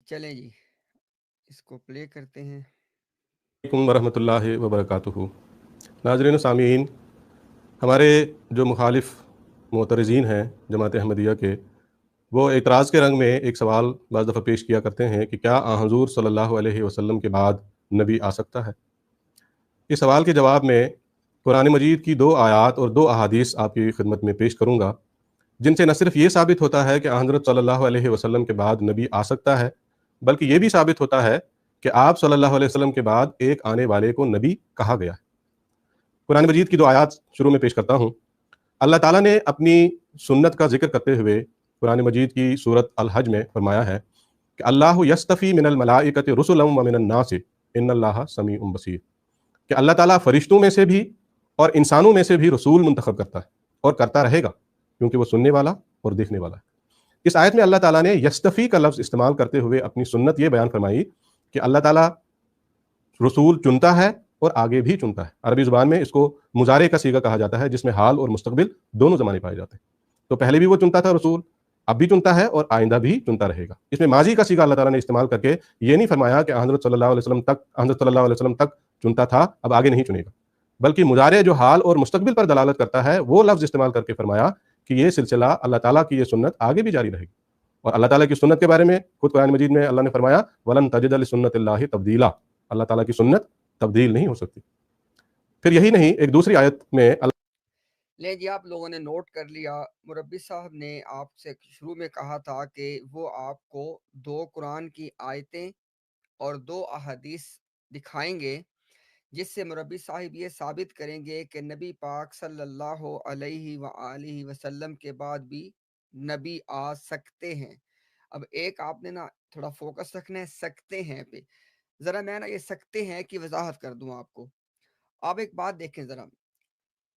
چلیں جی اس کو پلے کرتے ہیں۔ علیکم ورحمۃ اللہ وبرکاتہ۔ ناظرین و سامعین، ہمارے جو مخالف معترضین ہیں جماعت احمدیہ کے، وہ اعتراض کے رنگ میں ایک سوال بعض دفعہ پیش کیا کرتے ہیں کہ کیا آن حضور صلی اللہ علیہ وسلم کے بعد نبی آ سکتا ہے؟ اس سوال کے جواب میں قرآن مجید کی 2 آیات اور 2 احادیث آپ کی خدمت میں پیش کروں گا، جن سے نہ صرف یہ ثابت ہوتا ہے کہ آن حضرت صلی اللہ علیہ وسلم کے بعد نبی آ سکتا ہے، بلکہ یہ بھی ثابت ہوتا ہے کہ آپ صلی اللہ علیہ وسلم کے بعد ایک آنے والے کو نبی کہا گیا ہے۔ قرآن مجید کی 2 آیات شروع میں پیش کرتا ہوں۔ اللہ تعالیٰ نے اپنی سنت کا ذکر کرتے ہوئے قرآن مجید کی سورت الحج میں فرمایا ہے کہ اللہ یستفی من الملائکۃ رسلا ومن الناس ان اللہ سمیع بصیر، کہ اللہ تعالیٰ فرشتوں میں سے بھی اور انسانوں میں سے بھی رسول منتخب کرتا ہے اور کرتا رہے گا، کیونکہ وہ سننے والا اور دیکھنے والا ہے۔ اس آیت میں اللہ تعالیٰ نے یستفی کا لفظ استعمال کرتے ہوئے اپنی سنت یہ بیان فرمائی کہ اللہ تعالیٰ رسول چنتا ہے اور آگے بھی چنتا ہے۔ عربی زبان میں اس کو مضارع کا صیغہ کہا جاتا ہے، جس میں حال اور مستقبل دونوں زمانے پائے جاتے ہیں۔ تو پہلے بھی وہ چنتا تھا رسول، اب بھی چنتا ہے اور آئندہ بھی چنتا رہے گا۔ اس میں ماضی کا صیغہ اللہ تعالیٰ نے استعمال کر کے یہ نہیں فرمایا کہ حضرت صلی اللہ علیہ وسلم تک چنتا تھا، اب آگے نہیں چنے گا، بلکہ مضارع جو حال اور مستقبل پر دلالت کرتا ہے وہ لفظ استعمال کر کے فرمایا کہ یہ سلسلہ اللہ تعالیٰ کی یہ سنت آگے بھی جاری رہے گی۔ اور اللہ تعالیٰ کی سنت کے بارے میں خود قرآن مجید میں اللہ نے فرمایا وَلَن تَجِدَ لِسُنَّتِ اللَّهِ تَبْدِيلًا، اللہ تعالیٰ کی سنت تبدیل نہیں ہو سکتی۔ پھر یہی نہیں، ایک دوسری آیت میں لے جی آپ لوگوں نے نوٹ کر لیا، مربی صاحب نے آپ سے شروع میں کہا تھا کہ وہ آپ کو 2 قرآن کی آیتیں اور 2 احادیث دکھائیں گے جس سے مربی صاحب یہ ثابت کریں گے کہ نبی پاک صلی اللہ علیہ وآلہ وسلم کے بعد بھی نبی آ سکتے ہیں۔ اب ایک آپ نے نا تھوڑا فوکس رکھنا ہے سکتے ہیں پہ، ذرا میں نا یہ سکتے ہیں کی وضاحت کر دوں آپ کو۔ آپ ایک بات دیکھیں ذرا،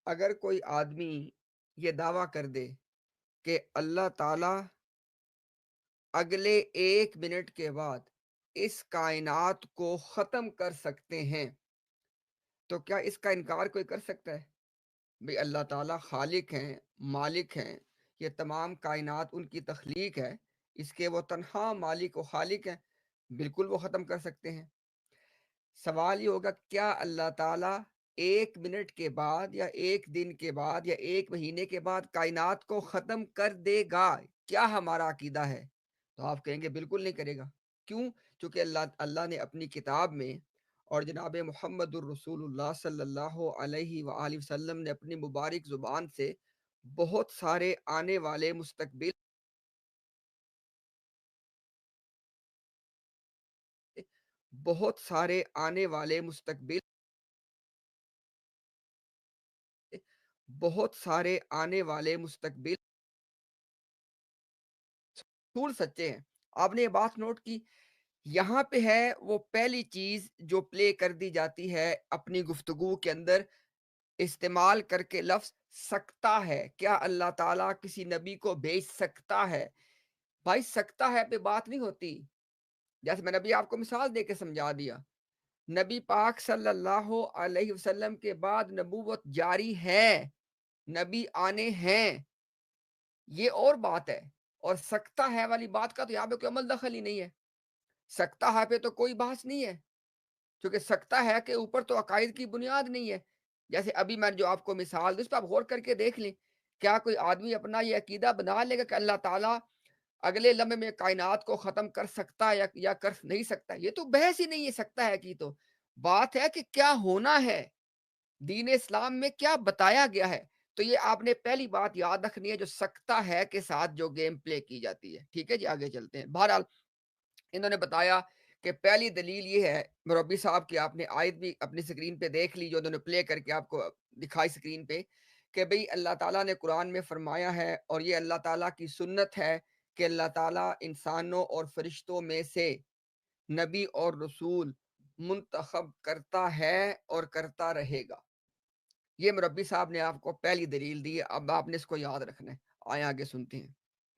اگر کوئی آدمی یہ دعویٰ کر دے کہ اللہ تعالی اگلے 1 منٹ کے بعد اس کائنات کو ختم کر سکتے ہیں، تو کیا اس کا انکار کوئی کر سکتا ہے؟ بھئی اللہ تعالیٰ خالق ہیں، مالک ہیں، یہ تمام کائنات ان کی تخلیق ہے، اس کے وہ تنہا مالک و خالق ہیں، بالکل وہ ختم کر سکتے ہیں۔ سوال یہ ہوگا کیا اللہ تعالیٰ 1 منٹ کے بعد یا 1 دن کے بعد یا 1 مہینے کے بعد کائنات کو ختم کر دے گا؟ کیا ہمارا عقیدہ ہے؟ تو آپ کہیں گے بالکل نہیں کرے گا۔ کیوں؟ چونکہ اللہ نے اپنی کتاب میں اور جناب محمد الرسول اللہ صلی اللہ علیہ وآلہ وسلم نے اپنی مبارک زبان سے بہت سارے آنے والے مستقبل بہت سارے آنے والے مستقبل بہت سارے آنے والے مستقبل رسول سچے ہیں۔ آپ نے یہ بات نوٹ کی، یہاں پہ ہے وہ پہلی چیز جو پلے کر دی جاتی ہے اپنی گفتگو کے اندر، استعمال کر کے لفظ سکتا ہے۔ کیا اللہ تعالیٰ کسی نبی کو بھیج سکتا ہے؟ بھائی سکتا ہے پہ بات نہیں ہوتی، جیسے میں نبی آپ کو مثال دے کے سمجھا دیا، نبی پاک صلی اللہ علیہ وسلم کے بعد نبوت جاری ہے، نبی آنے ہیں، یہ اور بات ہے۔ اور سکتا ہے والی بات کا تو یہاں پہ کوئی عمل دخل ہی نہیں ہے، سکتا ہے پہ تو کوئی بحث نہیں ہے، کیونکہ سکتا ہے کہ اوپر تو عقائد کی بنیاد نہیں ہے۔ جیسے ابھی میں جو آپ کو مثال دوں اس پہ آپ غور کر کے دیکھ لیں، کیا کوئی آدمی اپنا یہ عقیدہ بنا لے گا کہ اللہ تعالیٰ اگلے لمحے میں کائنات کو ختم کر سکتا ہے یا کر نہیں سکتا؟ یہ تو بحث ہی نہیں ہے سکتا ہے کی، تو بات ہے کہ کیا ہونا ہے، دین اسلام میں کیا بتایا گیا ہے۔ تو یہ آپ نے پہلی بات یاد رکھنی ہے جو سکتا ہے کے ساتھ جو گیم پلے کی جاتی ہے۔ ٹھیک ہے جی، آگے چلتے ہیں۔ بہرحال انہوں نے بتایا کہ پہلی دلیل یہ ہے، مربی صاحب کی آپ نے آیت بھی اپنی سکرین پہ دیکھ لی جو انہوں نے پلے کر کے آپ کو دکھائی سکرین پہ، کہ بھئی اللہ تعالیٰ نے قرآن میں فرمایا ہے اور یہ اللہ تعالیٰ کی سنت ہے کہ اللہ تعالیٰ انسانوں اور فرشتوں میں سے نبی اور رسول منتخب کرتا ہے اور کرتا رہے گا۔ یہ مربی صاحب نے آپ کو پہلی دلیل دی ہے، اب آپ نے اس کو یاد رکھنا ہے۔ آئیں آگے سنتے ہیں۔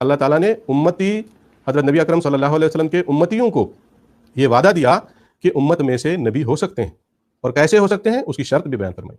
اللہ تعالیٰ نے امتی حضرت نبی اکرم صلی اللہ علیہ وسلم کے امتیوں کو یہ وعدہ دیا کہ امت میں سے نبی ہو سکتے ہیں، اور کیسے ہو سکتے ہیں اس کی شرط بھی بیان فرمائی۔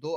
2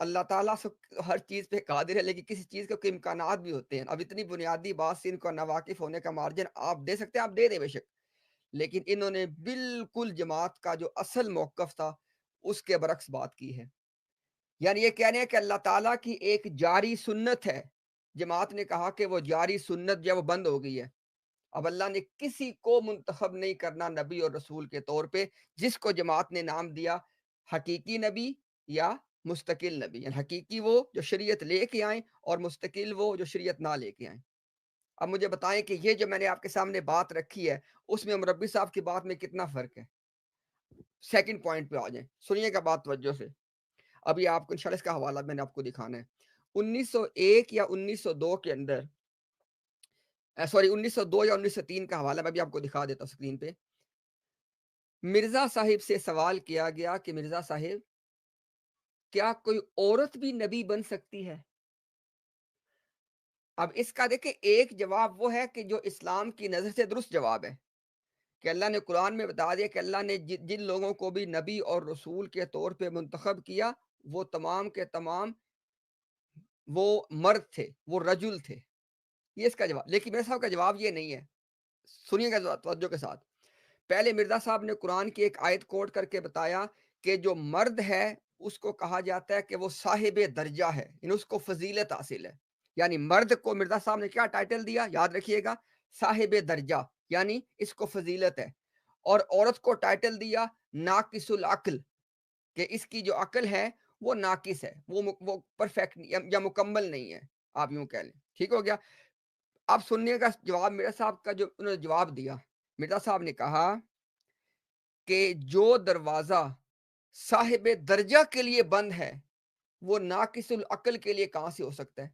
اللہ تعالیٰ ہر چیز پہ قادر ہے، لیکن کسی چیز کے کوئی امکانات بھی ہوتے ہیں. اب اتنی بنیادی بات سے ان کو ناواقف ہونے کا مارجن آپ دے سکتے ہیں، آپ دے دیں بے شک، لیکن انہوں نے بالکل جماعت کا جو اصل موقف تھا اس کے برعکس بات کی ہے. یعنی یہ کہنے ہیں کہ اللہ تعالیٰ کی ایک جاری سنت ہے. جماعت نے کہا کہ وہ جاری سنت جو ہے وہ بند ہو گئی ہے. اب اللہ نے کسی کو منتخب نہیں کرنا نبی اور رسول کے طور پہ، جس کو جماعت نے نام دیا حقیقی نبی یا مستقل نبی. یعنی حقیقی وہ جو شریعت لے کے آئیں، اور مستقل وہ جو شریعت نہ لے کے آئیں. اب مجھے بتائیں کہ یہ جو میں نے آپ کے سامنے بات رکھی ہے، اس میں مربی صاحب کی بات میں کتنا فرق ہے. سیکنڈ پوائنٹ پہ آ جائیں، سنیے گا بات توجہ سے. ابھی آپ کو انشاءاللہ اس کا حوالہ میں نے آپ کو دکھانا ہے. 1901 یا 1902 کے اندر، سوری 1902 یا 1903 کا حوالہ میں بھی آپ کو دکھا دیتا ہوں اسکرین پہ. مرزا صاحب سے سوال کیا گیا کہ مرزا صاحب، کیا کوئی عورت بھی نبی بن سکتی ہے؟ اب اس کا دیکھیں ایک جواب وہ ہے کہ جو اسلام کی نظر سے درست جواب ہے، کہ اللہ نے قرآن میں بتا دیا کہ اللہ نے جن لوگوں کو بھی نبی اور رسول کے طور پہ منتخب کیا، وہ تمام کے تمام وہ مرد تھے، وہ رجل تھے. یہ اس کا جواب. لیکن میرے صاحب کا جواب یہ نہیں ہے. سنیے گا توجہ کے ساتھ. پہلے مرزا صاحب نے قرآن کی ایک آیت کوٹ کر کے بتایا کہ جو مرد ہے اس کو کہا جاتا ہے کہ وہ صاحب درجہ ہے، یعنی اس کو فضیلت حاصل ہے. یعنی مرد کو مرزا صاحب نے کیا ٹائٹل دیا، یاد رکھیے گا، صاحب درجہ، یعنی اس کو فضیلت ہے. اور عورت کو ٹائٹل دیا ناقص العقل، کہ اس کی جو عقل ہے وہ ناقص ہے، وہ پرفیکٹ یا مکمل نہیں ہے، آپ یوں کہہ لیں. ٹھیک ہو گیا. آپ سنیے گا جواب مرزا صاحب کا جو انہوں نے جواب دیا. مرزا صاحب نے کہا کہ جو دروازہ صاحب درجہ کے لیے بند ہے وہ ناقص العقل کے لیے کہاں سے ہو سکتا ہے؟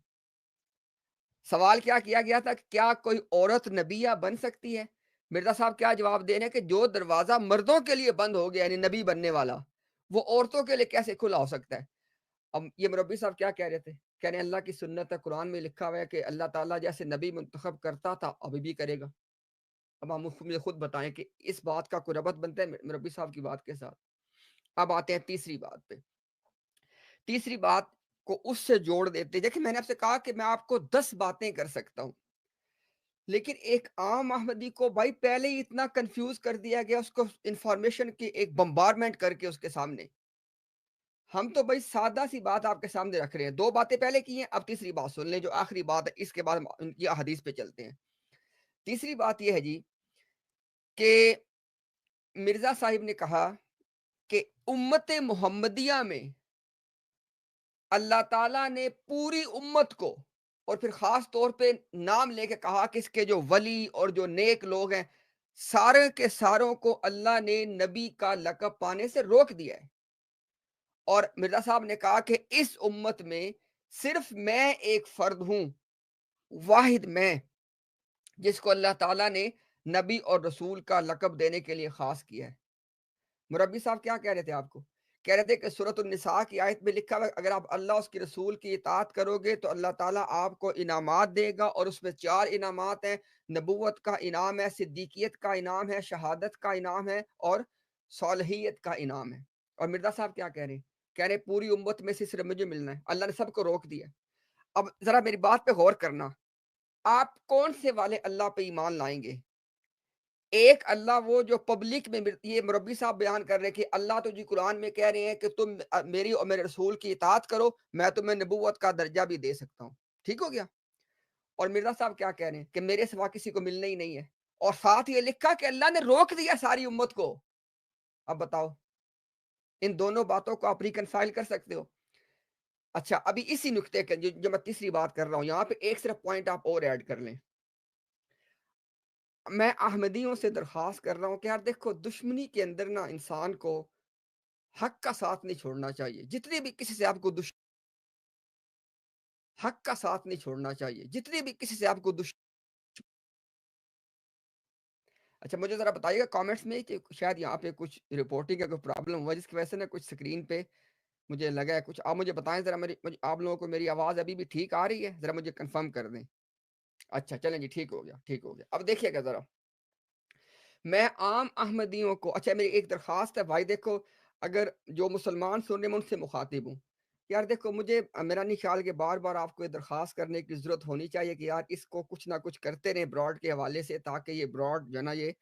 سوال کیا کیا گیا تھا کہ کیا کوئی عورت نبیہ بن سکتی ہے؟ مرزا صاحب کیا جواب دے رہے ہیں کہ جو دروازہ مردوں کے لیے بند ہو گیا، یعنی نبی بننے والا، وہ عورتوں کے لیے کیسے کھلا ہو سکتا ہے؟ اب یہ مربی صاحب کیا کہہ رہے تھے؟ کہہ رہے ہیں اللہ کی سنت ہے، قرآن میں لکھا ہوا ہے کہ اللہ تعالیٰ جیسے نبی منتخب کرتا تھا ابھی بھی کرے گا. اب ہم مجھے خود بتائیں کہ اس بات کا کوئی ربط بنتا ہے مربی صاحب کی بات کے ساتھ. اب آتے ہیں تیسری بات پہ. تیسری بات کو اس سے جوڑ دیتے. دیکھیں میں نے آپ سے کہا کہ میں آپ کو 10 باتیں کر سکتا ہوں، لیکن ایک عام احمدی کو بھائی پہلے ہی اتنا کنفیوز کر دیا گیا، اس کو انفارمیشن کی ایک بمبارمنٹ کر کے اس کے سامنے. ہم تو بھائی سادہ سی بات آپ کے سامنے رکھ رہے ہیں. 2 باتیں پہلے کی ہیں، اب تیسری بات سن لیں جو آخری بات ہے، اس کے بعد ان کی احادیث پہ چلتے ہیں. تیسری بات یہ ہے جی کہ مرزا صاحب نے کہا کہ امت محمدیہ میں اللہ تعالیٰ نے پوری امت کو، اور پھر خاص طور پہ نام لے کے کہا کہ اس کے جو ولی اور جو نیک لوگ ہیں سارے کے ساروں کو اللہ نے نبی کا لقب پانے سے روک دیا ہے. اور مرزا صاحب نے کہا کہ اس امت میں صرف میں ایک فرد ہوں، واحد میں، جس کو اللہ تعالیٰ نے نبی اور رسول کا لقب دینے کے لیے خاص کیا ہے. مربی صاحب کیا کہہ رہے تھے آپ کو؟ کہہ رہے تھے کہ سورۃ النساء کی آیت میں لکھا ہوا اگر آپ اللہ اس کی رسول کی اطاعت کرو گے تو اللہ تعالیٰ آپ کو انعامات دے گا، اور اس میں 4 انعامات ہیں. نبوت کا انعام ہے، صدیقیت کا انعام ہے، شہادت کا انعام ہے، اور صالحیت کا انعام ہے. اور مرزا صاحب کیا کہہ رہے ہیں؟ کہہ رہے ہیں پوری امت میں سے صرف مجھے ملنا ہے. اللہ نے سب کو روک دیا. اب ذرا میری بات پہ غور کرنا، آپ کون سے والے اللہ پہ ایمان لائیں گے؟ ایک اللہ وہ جو پبلک میں یہ مربی صاحب بیان کر رہے ہیں کہ اللہ تو جی قرآن میں کہہ رہے ہیں کہ تم میری اور میرے رسول کی اطاعت کرو، میں تمہیں نبوت کا درجہ بھی دے سکتا ہوں. ٹھیک ہو گیا. اور مرزا صاحب کیا کہہ رہے ہیں کہ میرے سوا کسی کو ملنا ہی نہیں ہے، اور ساتھ یہ لکھا کہ اللہ نے روک دیا ساری امت کو. اب بتاؤ ان دونوں باتوں کو آپ ریکنسائل کر سکتے ہو؟ اچھا ابھی اسی نقطے کے جو میں تیسری بات کر رہا ہوں یہاں پہ ایک صرف پوائنٹ آپ اور ایڈ کر لیں. میں احمدیوں سے درخواست کر رہا ہوں کہ یار دیکھو دشمنی کے اندر نا انسان کو حق کا ساتھ نہیں چھوڑنا چاہیے. جتنی بھی کسی سے آپ کو حق کا ساتھ نہیں چھوڑنا چاہیے، جتنی بھی کسی سے آپ کو اچھا مجھے ذرا بتائیے گا کامنٹس میں کہ شاید یہاں پہ کچھ رپورٹنگ کا کوئی پرابلم ہوا جس کی وجہ سے نا کچھ اسکرین پہ مجھے لگا ہے کچھ. آپ مجھے بتائیں ذرا آپ لوگوں کو میری آواز ابھی بھی ٹھیک آ رہی ہے؟ ذرا مجھے کنفرم کر دیں. اچھا چلیں جی ٹھیک ہو گیا ٹھیک ہو گیا. اب دیکھیے گا ذرا میں عام احمدیوں کو، اچھا میری ایک درخواست ہے بھائی، دیکھو اگر جو مسلمان سن رہے ہیں میں ان سے مخاطب ہوں، یار دیکھو مجھے میرا نہیں خیال کہ بار بار آپ کو یہ درخواست کرنے کی ضرورت ہونی چاہیے کہ یار اس کو کچھ نہ کچھ کرتے رہیں براڈ کے حوالے سے، تاکہ یہ براڈ جو ہے نا یہ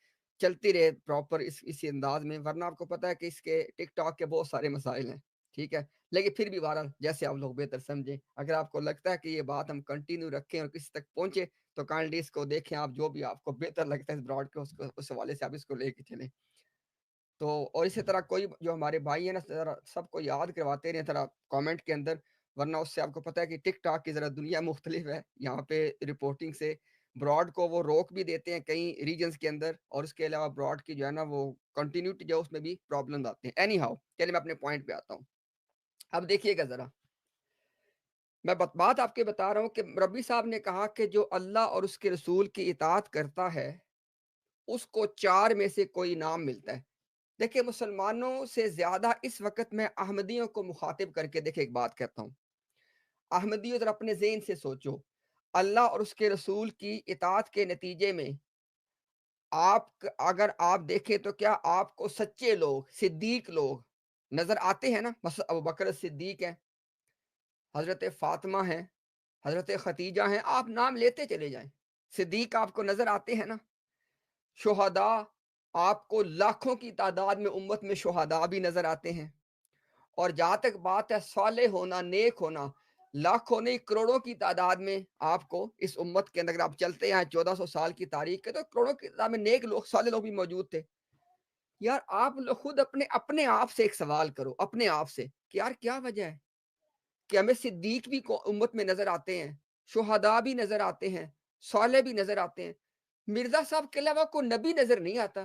چلتی رہے پراپر اسی انداز میں، ورنہ آپ کو پتہ ہے کہ اس کے ٹک ٹاک کے بہت سارے مسائل ہیں، ٹھیک ہے؟ لیکن پھر بھی بہرحال جیسے آپ لوگ بہتر سمجھیں، اگر آپ کو لگتا ہے کہ یہ بات ہم کنٹینیو رکھیں اور کسی تک پہنچے تو کائنڈلی اس کو دیکھیں، آپ جو بھی آپ کو بہتر لگتا ہے اس براڈ کے اس حوالے سے آپ اس کو لے کے چلیں۔ تو اور اسی طرح کوئی جو ہمارے بھائی ہیں نا ذرا سب کو یاد کرواتے رہیں ذرا کامنٹ کے اندر، ورنہ اس سے آپ کو پتہ ہے کہ ٹک ٹاک کی ذرا دنیا مختلف ہے، یہاں پہ رپورٹنگ سے براڈ کو وہ روک بھی دیتے ہیں کئی ریجنز کے اندر، اور اس کے علاوہ براڈ کی جو ہے نا وہ کنٹینیوٹی جو اس میں بھی پرابلم آتے ہیں۔ اینی ہاؤ چلیے میں اپنے پوائنٹ پہ آتا ہوں۔ اب دیکھیے گا ذرا، میں بات آپ کے بتا رہا ہوں کہ ربی صاحب نے کہا کہ جو اللہ اور اس کے رسول کی اطاعت کرتا ہے اس کو 4 میں سے کوئی انعام ملتا ہے۔ دیکھیں مسلمانوں سے زیادہ اس وقت میں احمدیوں کو مخاطب کر کے دیکھیں ایک بات کہتا ہوں، احمدیوں ذرا اپنے ذہن سے سوچو، اللہ اور اس کے رسول کی اطاعت کے نتیجے میں اگر آپ دیکھیں تو کیا آپ کو سچے لوگ، صدیق لوگ نظر آتے ہیں نا؟ مثلا ابو بکر صدیق ہیں، حضرت فاطمہ ہیں، حضرت ختیجہ ہیں، آپ نام لیتے چلے جائیں، صدیق آپ کو نظر آتے ہیں نا؟ شہداء آپ کو لاکھوں کی تعداد میں امت میں شہداء بھی نظر آتے ہیں، اور جہاں تک بات ہے صالح ہونا، نیک ہونا، لاکھوں نہیں کروڑوں کی تعداد میں آپ کو اس امت کے اندر اگر آپ چلتے ہیں 1400 سال کی تاریخ کے تو کروڑوں کی تعداد میں نیک لوگ، صالح لوگ بھی موجود تھے۔ یار آپ لوگ خود اپنے آپ سے ایک سوال کرو، اپنے آپ سے کہ یار کیا وجہ ہے کہ ہمیں صدیق بھی امت میں نظر آتے ہیں، شہداء بھی نظر آتے ہیں، صالح بھی نظر آتے ہیں، مرزا صاحب کے علاوہ کوئی نبی نظر نہیں آتا؟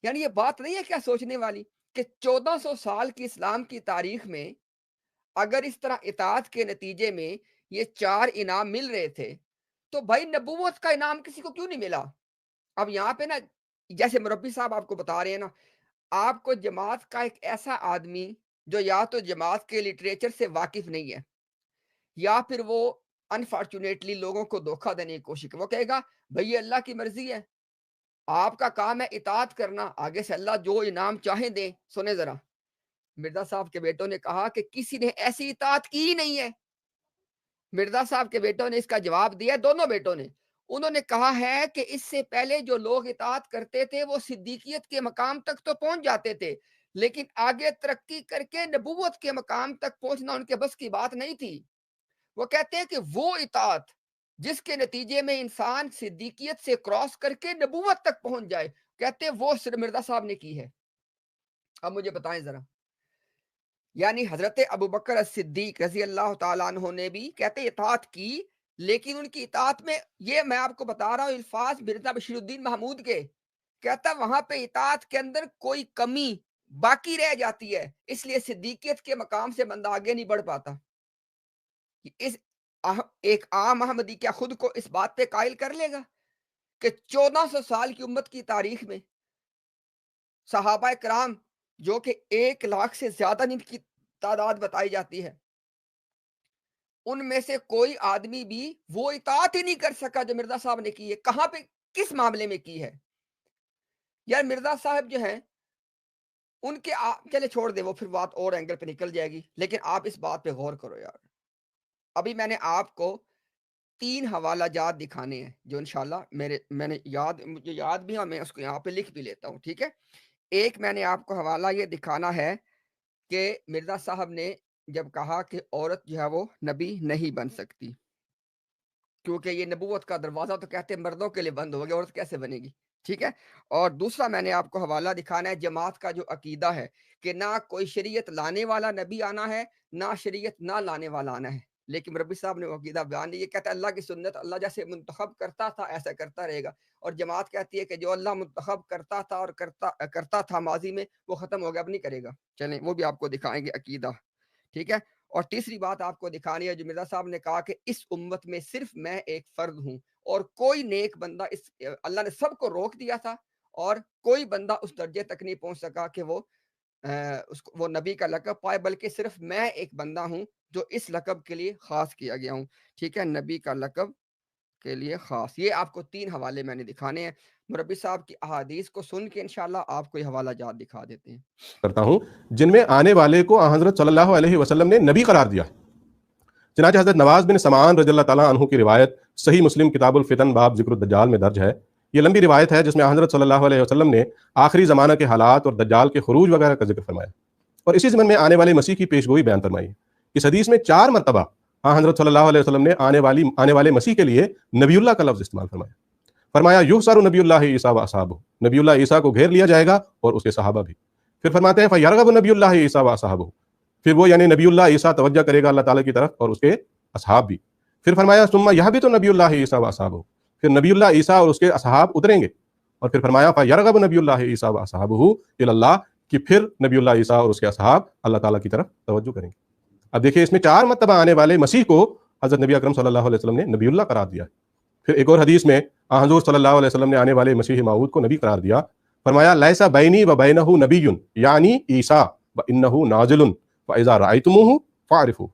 یعنی یہ بات نہیں ہے کیا سوچنے والی کہ 1400 سال کی اسلام کی تاریخ میں اگر اس طرح اطاعت کے نتیجے میں یہ 4 انعام مل رہے تھے تو بھائی نبوت کا انعام کسی کو کیوں نہیں ملا؟ اب یہاں پہ نا جیسے مربی صاحب آپ کو بتا رہے ہیں نا، آپ کو جماعت کا ایک ایسا آدمی جو یا تو جماعت کے لٹریچر سے واقف نہیں ہے یا پھر وہ انفارچونیٹلی لوگوں کو دھوکہ دینے کی کوشش وہ کہے گا بھئی یہ اللہ کی مرضی ہے، آپ کا کام ہے اطاعت کرنا، آگے سے اللہ جو انعام چاہیں دیں۔ سنیں ذرا، مرزا صاحب کے بیٹوں نے کہا کہ کسی نے ایسی اطاعت کی ہی نہیں ہے۔ مرزا صاحب کے بیٹوں نے اس کا جواب دیا، دونوں بیٹوں نے، انہوں نے کہا ہے کہ اس سے پہلے جو لوگ اطاعت کرتے تھے وہ صدیقیت کے مقام تک تو پہنچ جاتے تھے، لیکن آگے ترقی کر کے نبوت کے مقام تک پہنچنا ان کے بس کی بات نہیں تھی۔ وہ کہتے ہیں کہ وہ اطاعت جس کے نتیجے میں انسان صدیقیت سے کراس کر کے نبوت تک پہنچ جائے، کہتے ہیں وہ صرف مرزا صاحب نے کی ہے۔ اب مجھے بتائیں ذرا، یعنی حضرت ابوبکر الصدیق رضی اللہ تعالیٰ عنہ نے بھی کہتے اطاعت کی، لیکن ان کی اطاعت میں یہ میں آپ کو بتا رہا ہوں الفاظ مرزا بشیر الدین محمود کے، کہتا وہاں پہ اطاعت کے اندر کوئی کمی باقی رہ جاتی ہے، اس لیے صدیقیت کے مقام سے بندہ آگے نہیں بڑھ پاتا۔ اس ایک عام احمدی کیا خود کو اس بات پہ قائل کر لے گا کہ 1400 سال کی امت کی تاریخ میں صحابہ کرام جو کہ 1 لاکھ سے زیادہ ان کی تعداد بتائی جاتی ہے، ان میں سے کوئی آدمی بھی وہ اطاعت ہی نہیں کر سکا جو مرزا صاحب نے کی ہے؟ کہاں پہ کس معاملے میں کی ہے؟ یار مرزا صاحب جو ہیں ان کے چلے چھوڑ دے، وہ پھر بات اور اینگل پہ نکل جائے گی، لیکن آپ اس بات پہ غور کرو یار۔ ابھی میں نے آپ کو 3 حوالہ جات دکھانے ہیں جو انشاءاللہ مجھے یاد بھی ہیں اور میں اس کو یہاں پہ لکھ بھی لیتا ہوں، ٹھیک ہے؟ ایک میں نے آپ کو حوالہ یہ دکھانا ہے کہ مرزا صاحب نے جب کہا کہ عورت جو ہے وہ نبی نہیں بن سکتی کیونکہ یہ نبوت کا دروازہ تو کہتے ہیں مردوں کے لیے بند ہو گیا، عورت کیسے بنے گی؟ ٹھیک ہے؟ اور دوسرا میں نے آپ کو حوالہ دکھانا ہے جماعت کا جو عقیدہ ہے کہ نہ کوئی شریعت لانے والا نبی آنا ہے، نہ شریعت نہ لانے والا آنا ہے، لیکن ربی صاحب نے وہ عقیدہ بیان دیا، یہ کہتا ہے اللہ کی سنت اللہ جیسے منتخب کرتا تھا ایسا کرتا رہے گا، اور جماعت کہتی ہے کہ جو اللہ منتخب کرتا تھا اور کرتا تھا ماضی میں وہ ختم ہو گیا، اب نہیں کرے گا۔ چلیں وہ بھی آپ کو دکھائیں گے عقیدہ، ٹھیک ہے؟ اور تیسری بات آپ کو دکھانی ہے جو مرزا صاحب نے کہا کہ اس امت میں صرف میں ایک فرد ہوں اور کوئی نیک بندہ اللہ نے سب کو روک دیا تھا اور کوئی بندہ اس درجے تک نہیں پہنچ سکا کہ وہ نبی کا لقب پائے، بلکہ صرف میں ایک بندہ ہوں جو اس لقب کے لیے خاص کیا گیا ہوں، ٹھیک ہے؟ نبی کا لقب کے لیے خاص۔ یہ آپ کو 3 حوالے میں نے دکھانے ہیں۔ مربی صاحب کی احادیث کو سن کے انشاءاللہ آپ کو یہ حوالہ جات دکھا دیتے ہیں۔ کرتا ہوں جن میں آنے والے کو حضرت صلی اللہ علیہ وسلم نے نبی قرار دیا ہے۔ چنانچہ حضرت نواز بن سمعان رضی اللہ تعالیٰ عنہ کی روایت صحیح مسلم کتاب الفتن باب ذکر الدجال میں درج ہے۔ یہ لمبی روایت ہے جس میں حضرت صلی اللہ علیہ وسلم نے آخری زمانہ کے حالات اور دجال کے خروج وغیرہ کا ذکر فرمایا، اور اسی ضمن میں آنے والے مسیح کی پیشگوئی بیان فرمائی ہے۔ اس حدیث میں 4 مرتبہ حضرت صلی اللہ علیہ وسلم نے آنے والے مسیح کے لیے نبی اللہ کا لفظ استعمال فرمایا یحشر نبی اللہ عیسیٰ و اصحابہ، نبی اللہ عیسیٰ کو گھیر لیا جائے گا اور اس کے صحابہ بھی۔ پھر فرماتے ہیں فیرغب نبی اللہ عیسیٰ و اصحابہ، پھر وہ یعنی نبی اللہ عیسیٰ توجہ کرے گا اللہ تعالیٰ کی طرف اور اس کے اصحاب بھی۔ پھر فرمایا ثم یہبط نبی اللہ عیسیٰ و اصحابہ، پھر نبی اللہ عیسیٰ اور اس کے اصحاب اتریں گے، اور پھر فرمایا فیرغب نبی اللہ عیسیٰ و اصحابہ الی اللہ، کہ پھر نبی اللہ عیسیٰ اور اس کے اصحاب اللہ تعالیٰ کی طرف توجہ کریں گے۔ اب دیکھیں اس میں 4 مرتبہ آنے والے مسیح کو حضرت نبی اکرم صلی اللہ علیہ وسلم نے نبی اللہ قرار دیا ہے۔ پھر ایک اور حدیث میں حضور صلی اللہ علیہ وسلم نے آنے والے مسیح موعود کو نبی قرار دیا، فرمایا لیس بینی و بینہ نبی یعنی عیسیٰ وانہ نازل فاذا رأیتموہ فاعرفوا،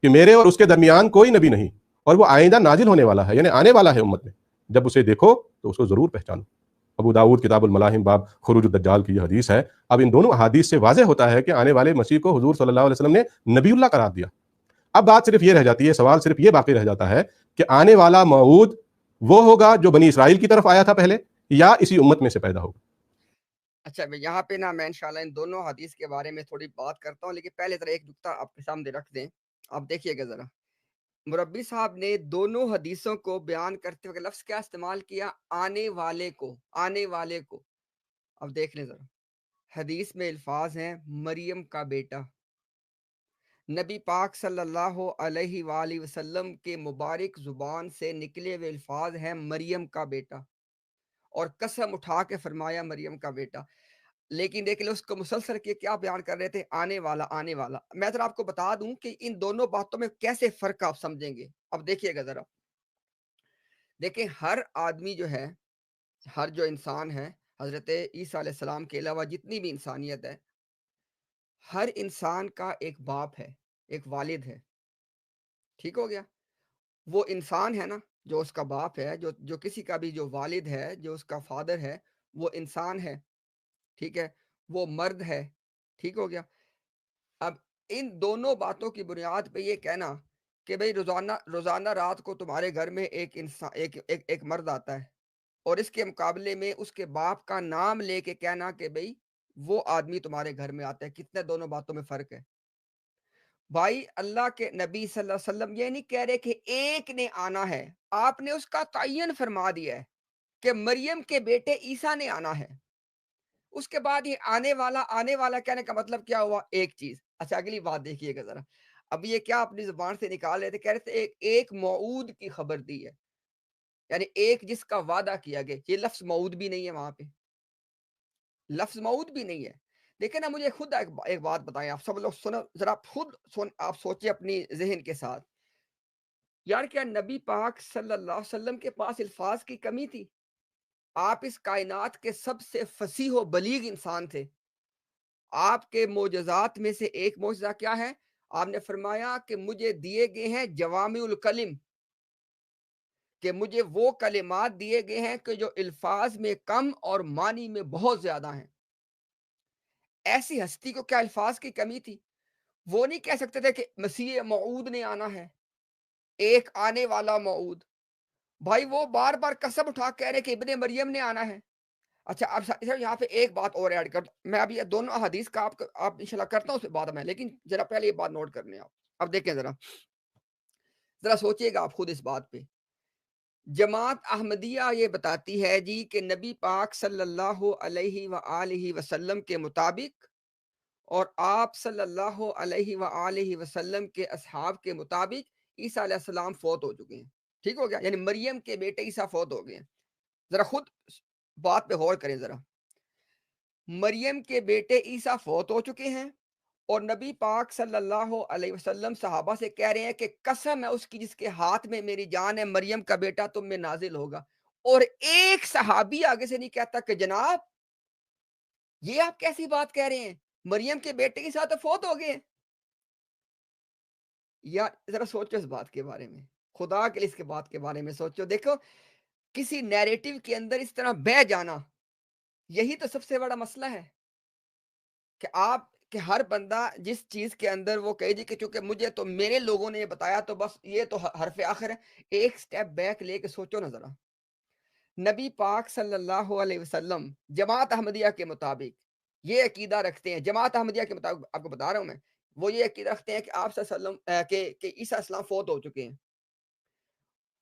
کہ میرے اور اس کے درمیان کوئی نبی نہیں، اور وہ آئندہ نازل ہونے والا ہے، یعنی آنے والا ہے امت میں، جب اسے دیکھو تو اس کو ضرور پہچانو۔ ابو داؤد کتاب الملاحم باب خروج الدجال کی یہ حدیث ہے۔ اب ان دونوں احادیث سے واضح ہوتا ہے کہ آنے والے مسیح کو حضور صلی اللہ علیہ وسلم نے نبی اللہ قرار دیا۔ اب بات صرف یہ رہ جاتی ہے، سوال صرف یہ باقی رہ جاتا ہے کہ آنے والا موعود وہ ہوگا جو بنی اسرائیل کی طرف آیا تھا پہلے، یا اسی امت میں سے پیدا ہوگا۔ اچھا یہاں پہ نا میں انشاءاللہ ان دونوں حدیث کے بارے میں تھوڑی بات کرتا ہوں، لیکن پہلے ذرا ایک نکتہ آپ کے سامنے رکھ دیں۔ آپ دیکھیے گا ذرا، مربی صاحب نے دونوں حدیثوں کو بیان کرتے ہوئے لفظ کیا استعمال کیا؟ آنے والے کو، آنے والے کو۔ اب دیکھ لیں ذرا، حدیث میں الفاظ ہیں مریم کا بیٹا، نبی پاک صلی اللہ علیہ وآلہ وسلم کے مبارک زبان سے نکلے ہوئے الفاظ ہیں مریم کا بیٹا، اور قسم اٹھا کے فرمایا مریم کا بیٹا۔ لیکن دیکھ لیں اس کو مسلسل کے کیا بیان کر رہے تھے؟ آنے والا، آنے والا۔ میں ذرا آپ کو بتا دوں کہ ان دونوں باتوں میں کیسے فرق آپ سمجھیں گے۔ اب دیکھیے گا ذرا، دیکھیں ہر آدمی جو ہے، ہر جو انسان ہے، حضرت عیسیٰ علیہ السلام کے علاوہ جتنی بھی انسانیت ہے، ہر انسان کا ایک باپ ہے، ایک والد ہے، ٹھیک ہو گیا؟ وہ انسان ہے نا، جو اس کا باپ ہے، جو کسی کا بھی جو والد ہے، جو اس کا فادر ہے، وہ انسان ہے، ٹھیک ہے؟ وہ مرد ہے، ٹھیک ہو گیا؟ اب ان دونوں باتوں کی بنیاد پہ یہ کہنا کہ بھئی روزانہ رات کو تمہارے گھر میں ایک انسان ایک مرد آتا ہے، اور اس کے مقابلے میں اس کے باپ کا نام لے کے کہنا کہ بھئی وہ آدمی تمہارے گھر میں آتا ہے، کتنے دونوں باتوں میں فرق ہے؟ بھائی اللہ کے نبی صلی اللہ علیہ وسلم یہ نہیں کہہ رہے کہ ایک نے آنا ہے، آپ نے اس کا تعین فرما دیا ہے کہ مریم کے بیٹے عیسیٰ نے آنا ہے۔ اس کے بعد یہ آنے والا کہنے کا مطلب کیا ہوا؟ ایک چیز۔ اچھا اگلی بات دیکھیے گا ذرا، اب یہ کیا اپنی زبان سے نکال رہے تھے؟ کہہ رہے تھے ایک موعود کی خبر دی ہے، یعنی ایک جس کا وعدہ کیا گیا۔ یہ لفظ موعود بھی نہیں ہے وہاں پہ، لفظ موعود بھی نہیں ہے۔ دیکھیں نا، مجھے خود ایک بات بتائیں، آپ سب لوگ سنو ذرا، آپ سوچیں اپنی ذہن کے ساتھ، یار کیا نبی پاک صلی اللہ علیہ وسلم کے پاس الفاظ کی کمی تھی؟ آپ اس کائنات کے سب سے فصیح و بلیغ انسان تھے۔ آپ کے معجزات میں سے ایک معجزہ کیا ہے؟ آپ نے فرمایا کہ مجھے دیے گئے ہیں جوامع الکلم، کہ مجھے وہ کلمات دیے گئے ہیں کہ جو الفاظ میں کم اور معنی میں بہت زیادہ ہیں۔ ایسی ہستی کو کیا الفاظ کی کمی تھی؟ وہ نہیں کہہ سکتے تھے کہ مسیح موعود نے آنا ہے، ایک آنے والا موعود؟ بھائی وہ بار بار قسم اٹھا کہہ رہے کہ ابن مریم نے آنا ہے۔ اچھا اب یہاں پہ ایک بات اور ایڈ کر، میں ابھی یہ دونوں حدیث کا آپ انشاءاللہ کرتا ہوں اس بعد میں، لیکن ذرا پہلے یہ بات نوٹ کرنے آپ۔ اب دیکھیں ذرا سوچئے گا آپ خود اس بات پہ۔ جماعت احمدیہ یہ بتاتی ہے جی کہ نبی پاک صلی اللہ علیہ وآلہ وسلم کے مطابق اور آپ صلی اللہ علیہ وآلہ وسلم کے اصحاب کے مطابق عیسیٰ علیہ السلام فوت ہو چکے ہیں، ٹھیک ہو گیا؟ یعنی مریم کے بیٹے عیسیٰ فوت ہو گئے ہیں۔ ذرا خود بات پہ غور کریں ذرا، مریم کے بیٹے عیسیٰ فوت ہو چکے ہیں، اور نبی پاک صلی اللہ علیہ وسلم صحابہ سے کہہ رہے ہیں کہ قسم ہے اس کی جس کے ہاتھ میں میری جان ہے، مریم کا بیٹا تم میں نازل ہوگا۔ اور ایک صحابی آگے سے نہیں کہتا کہ جناب یہ آپ کیسی بات کہہ رہے ہیں، مریم کے بیٹے کے ساتھ فوت ہو گئے ہیں؟ یا ذرا سوچو اس بات کے بارے میں، خدا کے لیے اس کے بات کے بارے میں سوچو۔ دیکھو کسی نیریٹو کے اندر اس طرح بہ جانا، یہی تو سب سے بڑا مسئلہ ہے کہ آپ کہ ہر بندہ جس چیز کے اندر وہ کہے جی کہ چونکہ مجھے تو میرے لوگوں نے یہ بتایا تو بس یہ تو حرف آخر ہے. ایک سٹیپ بیک لے کے سوچو نا ذرا. نبی پاک صلی اللہ علیہ وسلم جماعت احمدیہ کے مطابق یہ عقیدہ رکھتے ہیں، جماعت احمدیہ کے مطابق آپ کو بتا رہا ہوں میں، وہ یہ عقیدہ رکھتے ہیں کہ آپ صلی اللہ علیہ وسلم کہ عیسیٰ السلام فوت ہو چکے ہیں.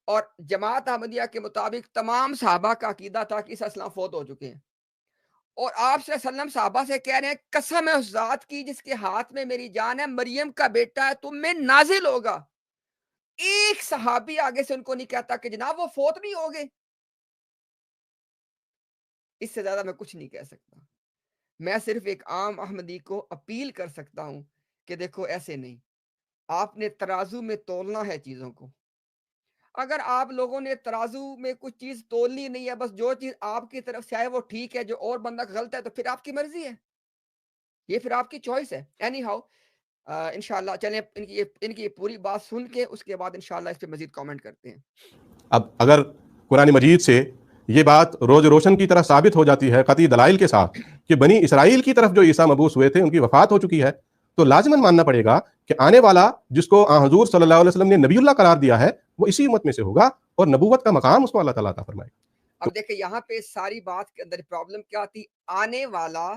اور جماعت احمدیہ کے مطابق تمام صحابہ کا عقیدہ تھا کہ عیسیٰ السلام فوت ہو چکے ہیں. اور آپ صلی اللہ علیہ وسلم صحابہ سے کہہ رہے ہیں قسم ہے اس ذات کی جس کے ہاتھ میں میری جان ہے، مریم کا بیٹا ہے تم میں نازل ہوگا. ایک صحابی آگے سے ان کو نہیں کہتا کہ جناب وہ فوت نہیں ہو گئے. اس سے زیادہ میں کچھ نہیں کہہ سکتا. میں صرف ایک عام احمدی کو اپیل کر سکتا ہوں کہ دیکھو ایسے نہیں، آپ نے ترازو میں تولنا ہے چیزوں کو. اگر آپ لوگوں نے ترازو میں کچھ چیز تولنی نہیں ہے، بس جو چیز آپ کی طرف سے آئے وہ ٹھیک ہے، جو اور بندہ غلط ہے تو پھر آپ کی مرضی ہے، یہ پھر آپ کی چوائس ہے. اینی ہاؤ انشاءاللہ چلیں ان کی پوری بات سن کے اس کے بعد انشاءاللہ اس پہ مزید کامنٹ کرتے ہیں. اب اگر قرآن مجید سے یہ بات روز روشن کی طرح ثابت ہو جاتی ہے قطعی دلائل کے ساتھ کہ بنی اسرائیل کی طرف جو عیسیٰ مبعوث ہوئے تھے ان کی وفات ہو چکی ہے، تو لازماً ماننا پڑے گا کہ آنے والا جس کو حضور صلی اللہ علیہ وسلم نے نبی اللہ قرار دیا ہے وہ اسی امت میں سے ہوگا اور نبوت کا مقام اس کو اللہ تعالیٰ عطا فرمائے. اب دیکھیں یہاں پہ ساری بات کے اندر پرابلم کیا تھی؟ آنے والا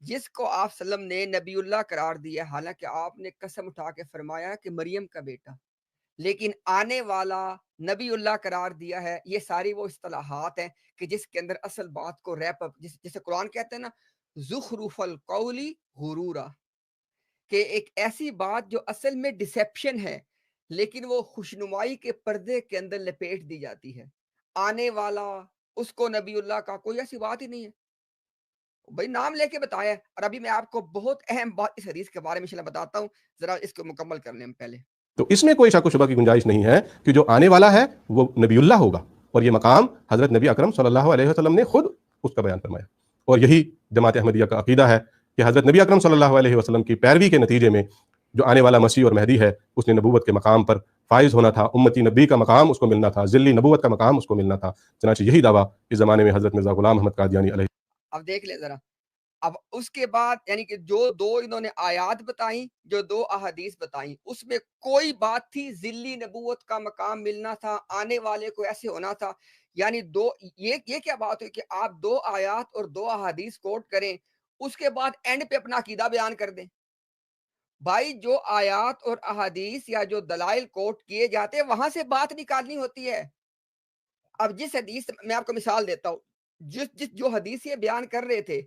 جس کو آپ وسلم نے نبی اللہ قرار دیا، حالانکہ آپ نے قسم اٹھا کے فرمایا کہ مریم کا بیٹا، لیکن آنے والا نبی اللہ قرار دیا ہے. یہ ساری وہ اصطلاحات ہیں کہ جس کے اندر اصل بات کو ریپ اپ، جسے قرآن کہتے ہیں نا زخرف القولی غرورا، کہ ایک ایسی بات جو اصل میں ڈسیپشن ہے لیکن وہ خوشنمائی کے پردے کے اندر لپیٹ دی جاتی ہے. آنے والا اس کو نبی اللہ کا کوئی ایسی بات ہی نہیں ہے، بھائی نام لے کے بتایا ہے. اور ابھی میں آپ کو بہت اہم بات اس حدیث کے بارے میں انشاءاللہ بتاتا ہوں، ذرا اس کو مکمل کر لیں ہم پہلے. تو اس میں کوئی شک و شبہ کی گنجائش نہیں ہے کہ جو آنے والا ہے وہ نبی اللہ ہوگا، اور یہ مقام حضرت نبی اکرم صلی اللہ علیہ وسلم نے خود اس کا بیان فرمایا. اور یہی جماعت احمدیہ کا عقیدہ ہے کہ حضرت نبی اکرم صلی اللہ علیہ وسلم کی پیروی کے نتیجے میں جو آنے والا مسیح اور مہدی ہے اس نے نبوت کے مقام پر فائز ہونا تھا، امتی نبی کا مقام اس کو ملنا تھا، ذلی نبوت کا مقام اس کو ملنا تھا. چنانچہ یہی دعویٰ اس زمانے میں حضرت مرزا غلام احمد قادیانی علیہ. اب دیکھ لیں ذرا، اب اس کے بعد یعنی کہ جو دو انہوں نے آیات بتائیں، جو دو احادیث بتائیں، اس میں کوئی بات تھی ذلی نبوت کا مقام ملنا تھا، آنے والے کو ایسے ہونا تھا. یعنی دو یہ کیا بات ہوئی کہ آپ دو آیات اور دو احادیث کوٹ کریں، اس کے بعد اینڈ پہ اپنا عقیدہ بیان کر دیں. بھائی جو آیات اور احادیث یا جو دلائل کوٹ کیے جاتے ہیں وہاں سے بات نکالنی ہوتی ہے. اب جس حدیث میں آپ کو مثال دیتا ہوں، جو حدیث یہ بیان کر رہے تھے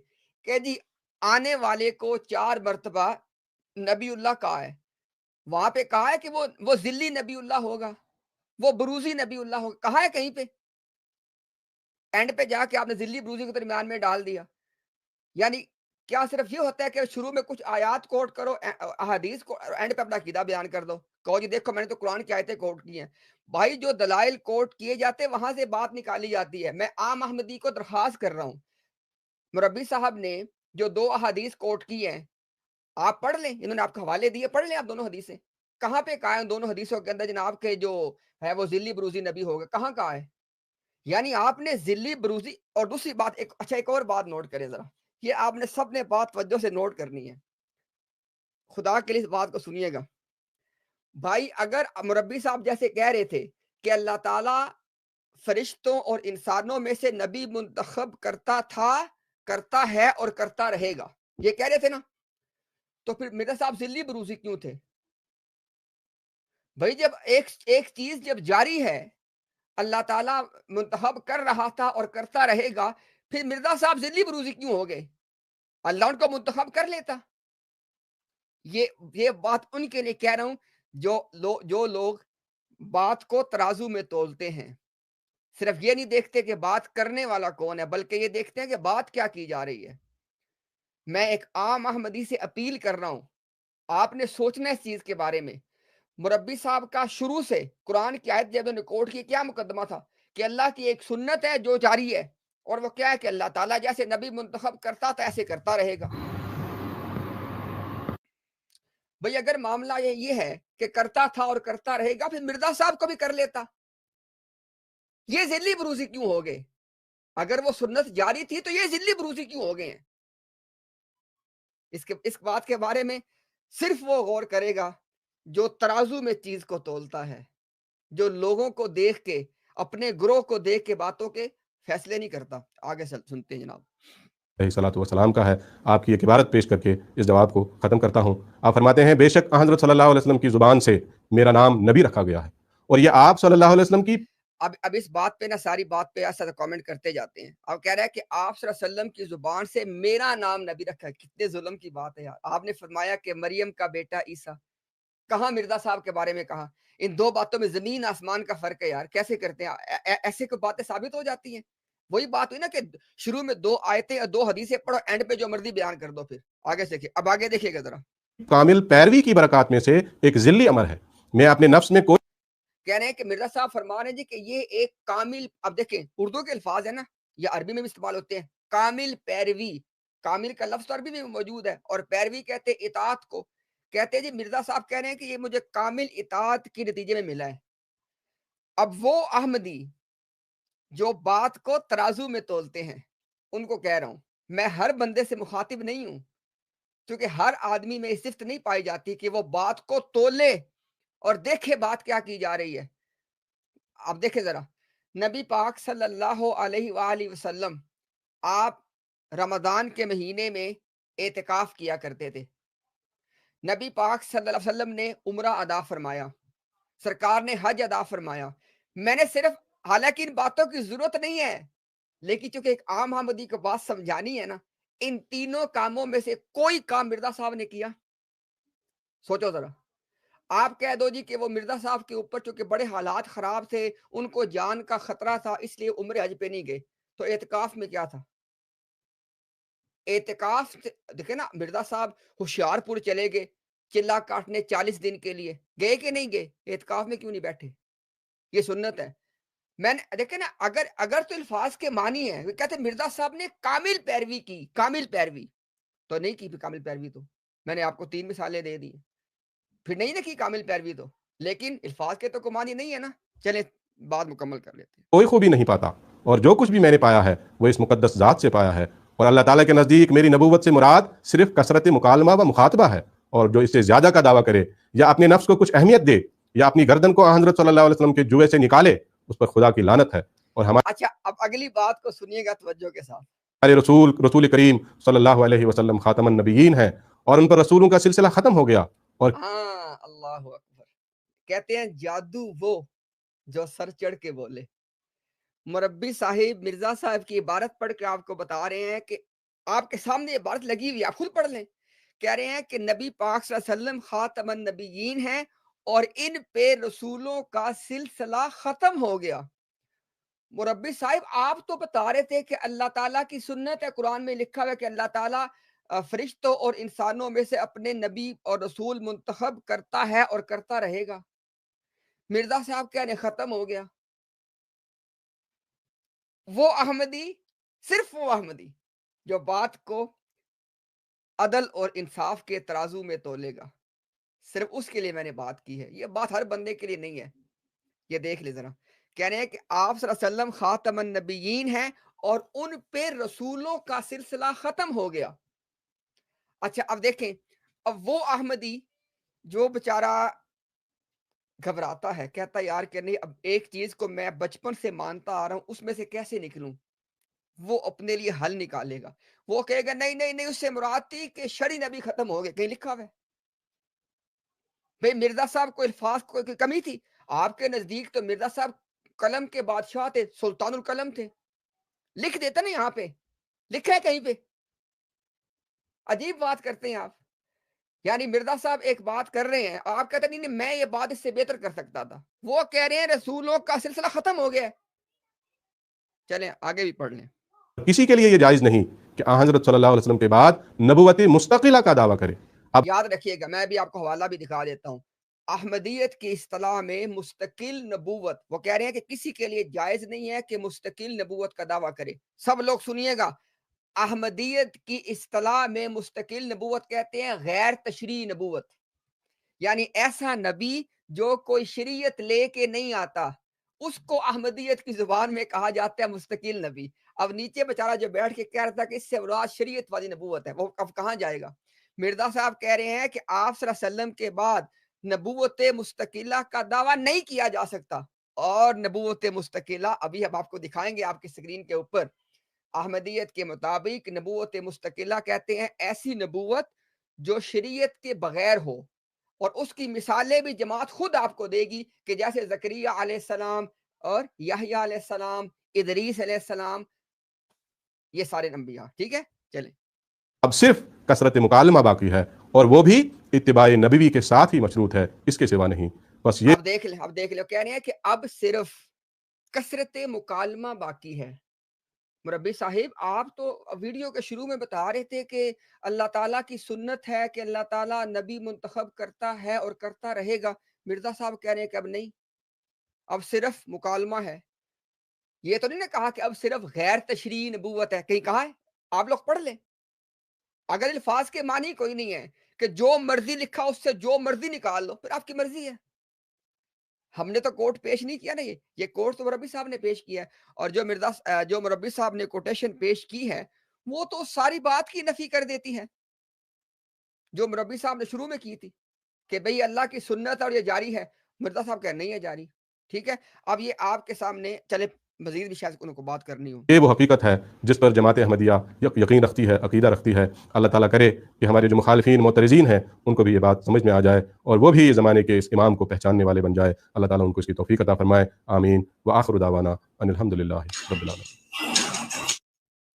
کہ جی آنے والے کو 4 مرتبہ نبی اللہ کہا ہے، وہاں پہ کہا ہے کہ وہ ذلی نبی اللہ ہوگا، وہ بروزی نبی اللہ ہوگا، کہا ہے کہیں پہ؟ اینڈ پہ جا کے آپ نے ذلی بروزی کو درمیان میں ڈال دیا. یعنی کیا صرف یہ ہوتا ہے کہ شروع میں کچھ آیات کوٹ کرو، احادیث کو، اینڈ پہ اپنا عقیدہ بیان کر دو، کہو جی دیکھو میں نے تو قرآن کی آیتیں کوٹ کی ہیں. بھائی جو دلائل کوٹ کیے جاتے ہیں وہاں سے بات نکالی جاتی ہے. میں عام احمدی کو درخواست کر رہا ہوں، مربی صاحب نے جو 2 احادیث کوٹ کی ہیں آپ پڑھ لیں، انہوں نے آپ کو حوالے دیے، پڑھ لیں آپ دونوں حدیثیں. کہاں پہ کہا ہے دونوں حدیثوں کے اندر جناب کے جو ہے وہ ذلی بروزی نبی ہوگا؟ کہاں کہا ہے؟ یعنی آپ نے ذلی بروزی. اور دوسری بات ایک اور بات نوٹ کریں ذرا، یہ آپ نے سب نے بات توجہ سے نوٹ کرنی ہے، خدا کے لیے اس بات کو سنیے گا. بھائی اگر مربی صاحب جیسے کہہ رہے تھے کہ اللہ تعالیٰ فرشتوں اور انسانوں میں سے نبی منتخب کرتا تھا، کرتا ہے اور کرتا رہے گا، یہ کہہ رہے تھے نا، تو پھر مرزا صاحب ذلی بروزی کیوں تھے؟ بھائی جب ایک چیز جب جاری ہے، اللہ تعالیٰ منتخب کر رہا تھا اور کرتا رہے گا، پھر مرزا صاحب ذلی بروزی کیوں ہو گئے؟ اللہ ان کو منتخب کر لیتا. یہ بات ان کے لیے کہہ رہا ہوں جو لوگ بات کو ترازو میں تولتے ہیں، صرف یہ نہیں دیکھتے کہ بات کرنے والا کون ہے بلکہ یہ دیکھتے ہیں کہ بات کیا کی جا رہی ہے. میں ایک عام احمدی سے اپیل کر رہا ہوں، آپ نے سوچنا اس چیز کے بارے میں. مربی صاحب کا شروع سے قرآن کی آیت جب کوٹ کی کیا مقدمہ تھا کہ اللہ کی ایک سنت ہے جو جاری ہے، اور وہ کیا ہے کہ اللہ تعالیٰ جیسے نبی منتخب کرتا تھا ایسے کرتا رہے گا. بھئی اگر معاملہ یہ ہے کہ کرتا تھا اور کرتا رہے گا، پھر مرزا صاحب کو بھی کر لیتا. یہ ذلی بروزی کیوں ہو گئے؟ اگر وہ سنت جاری تھی تو یہ ذلی بروزی کیوں ہو گئے ہیں؟ اس بات کے بارے میں صرف وہ غور کرے گا جو ترازو میں چیز کو تولتا ہے، جو لوگوں کو دیکھ کے، اپنے گروہ کو دیکھ کے باتوں کے فیصلے نہیں کرتا۔ آگے سنتے ہیں جناب۔ علیہ الصلوۃ والسلام کا ہے، آپ کی ایک عبارت پیش کر کے اس جواب کو ختم کرتا ہوں۔ آپ فرماتے ہیں بے شک حضرت صلی اللہ علیہ وسلم کی زبان سے میرا نام نبی رکھا گیا ہے، اور یہ آپ صلی اللہ علیہ وسلم کی اب اس بات پہ نا، ساری بات پہ ایسا کامنٹ کرتے جاتے ہیں۔ اب کہہ رہا ہے کہ آپ صلی اللہ علیہ وسلم کی زبان سے میرا نام نبی رکھا ہے۔ کتنے ظلم کی بات ہے یار۔ آپ نے فرمایا کہ مریم کا بیٹا عیسیٰ، کہاں مرزا صاحب کے بارے میں کہا؟ ان دو باتوں میں زمین آسمان کا فرق ہے یار۔ کیسے کرتے ہیں ایسے کوئی باتیں ثابت ہو جاتی ہیں؟ وہی بات ہوئی نا کہ شروع میں 2 آیتیں اور 2 حدیثیں پڑھو، اینڈ پہ جو مرضی بیان کر دو۔ پھر آگے دیکھیں، اب آگے دیکھیے گا ذرا۔ کامل پیروی کی برکات میں سے ایک ذلی امر ہے۔ میں اپنے نفس میں کوئی کہہ رہے ہیں کہ مرزا صاحب فرما رہے ہیں جی کہ یہ ایک کامل، اب دیکھیں اردو کے الفاظ ہیں نا، یا عربی میں بھی استعمال ہوتے ہیں، کامل پیروی۔ کامل کا لفظ تو عربی میں موجود ہے، اور پیروی کہتے ہیں اطاعت کو۔ کہتے ہیں جی مرزا صاحب کہہ رہے ہیں کہ یہ مجھے کامل اطاعت کے نتیجے میں ملا ہے۔ اب وہ احمدی جو بات کو ترازو میں تولتے ہیں، ان کو کہہ رہا ہوں، میں ہر بندے سے مخاطب نہیں ہوں، کیونکہ ہر آدمی میں صفت نہیں پائی جاتی کہ وہ بات کو تولے اور دیکھے بات کیا کی جا رہی ہے۔ اب دیکھیں ذرا، نبی پاک صلی اللہ علیہ وآلہ وسلم آپ رمضان کے مہینے میں اعتکاف کیا کرتے تھے۔ نبی پاک صلی اللہ علیہ وسلم نے عمرہ ادا فرمایا، سرکار نے حج ادا فرمایا۔ میں نے صرف، حالانکہ ان باتوں کی ضرورت نہیں ہے، لیکن چونکہ ایک عام آمدی کو بات سمجھانی ہے نا، ان تینوں کاموں میں سے کوئی کام مرزا صاحب نے کیا؟ سوچو ذرا۔ آپ کہہ دو جی کہ وہ مرزا صاحب کے اوپر چونکہ بڑے حالات خراب تھے، ان کو جان کا خطرہ تھا، اس لیے عمرے حج پہ نہیں گئے، تو اعتکاف میں کیا تھا؟ اعتکاف دیکھیں نا، مرزا صاحب ہوشیار پور چلے گئے چلا کاٹنے 40 دن کے لیے، گئے کہ نہیں گئے؟ اعتکاف میں کیوں نہیں بیٹھے؟ یہ سنت ہے۔ میں نے دیکھیں نا، اگر تو الفاظ کے معنی ہے، کہتے مرزا صاحب نے کامل پیروی کی، کامل پیروی تو نہیں کی۔ کامل پیروی تو میں نے آپ کو 3 مثالیں دے دی، پھر نہیں نا کی کامل پیروی تو، لیکن الفاظ کے تو کوئی معنی نہیں ہے نا۔ چلیں بات مکمل کر لیتے ہیں۔ کوئی خوبی نہیں پاتا، اور جو کچھ بھی میں نے پایا ہے وہ اس مقدس ذات سے پایا ہے، اور اللہ تعالیٰ کے نزدیک میری نبوت سے مراد صرف کثرت مکالمہ و مخاطبہ ہے، اور جو اس سے زیادہ کا دعویٰ کرے یا اپنے نفس کو کچھ اہمیت دے یا اپنی گردن کو حضرت صلی اللہ علیہ وسلم کے جوئے سے نکالے، اس پر خدا کی لعنت ہے۔ اور اچھا، اب اگلی بات کو سنیے گا توجہ کے ساتھ۔ ہمارے رسول کریم صلی اللہ علیہ وسلم خاتم النبیین ہیں، اور ان پر رسولوں کا سلسلہ ختم ہو گیا، اور ہاں، اللہ اکبر۔ کہتے ہیں جادو وہ جو سر چڑھ کے بولے۔ مربی صاحب مرزا صاحب کی عبارت پڑھ کے آپ کو بتا رہے ہیں کہ آپ کے سامنے عبارت لگی ہوئی، آپ خود پڑھ لیں۔ کہہ رہے ہیں کہ نبی پاک صلی اللہ علیہ وسلم خاتم النبیین ہیں، اور ان پہ رسولوں کا سلسلہ ختم ہو گیا۔ مربی صاحب آپ تو بتا رہے تھے کہ اللہ تعالیٰ کی سنت ہے، قرآن میں لکھا ہوا ہے کہ اللہ تعالیٰ فرشتوں اور انسانوں میں سے اپنے نبی اور رسول منتخب کرتا ہے اور کرتا رہے گا۔ مرزا صاحب کہنے ختم ہو گیا۔ وہ احمدی، صرف وہ احمدی جو بات کو عدل اور انصاف کے ترازو میں تولے گا، صرف اس کے لیے میں نے بات کی ہے۔ یہ بات ہر بندے کے لیے نہیں ہے۔ یہ دیکھ لے ذرا، کہہ رہے ہیں کہ آپ صلی اللہ علیہ وسلم خاتم النبیین ہیں، اور ان پہ رسولوں کا سلسلہ ختم ہو گیا۔ اچھا اب دیکھیں، اب وہ احمدی جو بچارہ گھبراتا ہے، کہتا ہے یار کہ نہیں، اب ایک چیز کو میں بچپن سے مانتا آ رہا ہوں، اس میں سے کیسے نکلوں؟ وہ اپنے لیے حل نکالے گا۔ وہ کہے گا نہیں نہیں نہیں، اس سے مراد تھی کہ شرعی نبی ختم ہو گئے، کہیں لکھا ہوا ہے؟ بھئی مرزا صاحب کو الفاظ کو کمی تھی؟ آپ کے نزدیک تو مرزا صاحب قلم کے بادشاہ تھے، سلطان القلم تھے، لکھ دیتا نا، یہاں پہ لکھا ہے کہیں پہ؟ عجیب بات کرتے ہیں آپ۔ یعنی مرزا صاحب ایک بات کر رہے ہیں، آپ کہتے ہیں نہیں میں یہ بات اس سے بہتر کر سکتا تھا۔ وہ کہہ رہے ہیں رسولوں کا سلسلہ ختم ہو گیا ہے۔ چلیں آگے بھی پڑھ لیں۔ کسی کے لیے یہ جائز نہیں کہ حضرت صلی اللہ علیہ وسلم کے بعد نبوت مستقلہ کا دعویٰ کرے۔ اب یاد رکھیے گا، میں بھی آپ کو حوالہ بھی دکھا دیتا ہوں۔ احمدیت کی اصطلاح میں مستقل نبوت، وہ کہہ رہے ہیں کہ کسی کے لیے جائز نہیں ہے کہ مستقل نبوت کا دعویٰ کرے۔ سب لوگ سنیے گا، احمدیت کی اصطلاح میں مستقل نبوت کہتے ہیں غیر تشریعی نبوت، یعنی ایسا نبی جو کوئی شریعت لے کے نہیں آتا، اس کو احمدیت کی زبان میں کہا جاتا ہے مستقل نبی۔ اب نیچے بیچارہ جو بیٹھ کے کہہ رہا تھا کہ اس سے مراد شریعت والی نبوت ہے، وہ اب کہاں جائے گا؟ مرزا صاحب کہہ رہے ہیں کہ آپ صلی اللہ علیہ وسلم کے بعد نبوت مستقلہ کا دعویٰ نہیں کیا جا سکتا، اور نبوت مستقلہ ابھی ہم آپ کو دکھائیں گے آپ کی اسکرین کے اوپر۔ احمدیت کے مطابق نبوت مستقلہ کہتے ہیں ایسی نبوت جو شریعت کے بغیر ہو، اور اس کی مثالیں بھی جماعت خود آپ کو دے گی کہ جیسے زکریا علیہ السلام اور یحییٰ علیہ السلام، ادریس علیہ السلام، یہ سارے انبیاء۔ ٹھیک ہے، چلیں۔ اب صرف کثرت مکالمہ باقی ہے، اور وہ بھی اتباع نبوی کے ساتھ ہی مشروط ہے، اس کے سوا نہیں۔ بس یہ اب دیکھ لیں کہہ رہے ہیں کہ اب صرف کثرت مکالمہ باقی ہے۔ مربی صاحب آپ تو ویڈیو کے شروع میں بتا رہے تھے کہ اللہ تعالیٰ کی سنت ہے کہ اللہ تعالیٰ نبی منتخب کرتا ہے اور کرتا رہے گا۔ مرزا صاحب کہہ رہے ہیں کہ اب نہیں، اب صرف مکالمہ ہے۔ یہ تو نہیں نے کہا کہ اب صرف غیر تشریعی نبوت ہے، کہیں کہا ہے؟ آپ لوگ پڑھ لیں، اگر الفاظ کے معنی کوئی نہیں ہے کہ جو مرضی لکھا اس سے جو مرضی نکال لو، پھر آپ کی مرضی ہے۔ ہم نے تو کوٹ پیش نہیں کیا نا، یہ کوٹ تو مربی صاحب نے پیش کیا ہے، اور جو مربی صاحب نے کوٹیشن پیش کی ہے وہ تو ساری بات کی نفی کر دیتی ہے جو مربی صاحب نے شروع میں کی تھی کہ بھئی اللہ کی سنت اور یہ جاری ہے۔ مرزا صاحب کہہ نہیں ہے جاری۔ ٹھیک ہے، اب یہ آپ کے سامنے چلے، مزید بھی شاید ان کو بات کرنی ہو۔ وہ حقیقت ہے جس پر جماعت احمدیہ یقین رکھتی ہے، عقیدہ رکھتی ہے۔ اللہ تعالیٰ کرے کہ ہمارے جو مخالفین معترضین ہیں ان کو بھی یہ بات سمجھ میں آ جائے، اور وہ بھی زمانے کے اس امام کو پہچاننے والے بن جائے۔ اللہ تعالیٰ ان کو اس کی توفیق عطا فرمائے، آمین۔ وآخر دعوانا ان الحمدللہ رب العالمین۔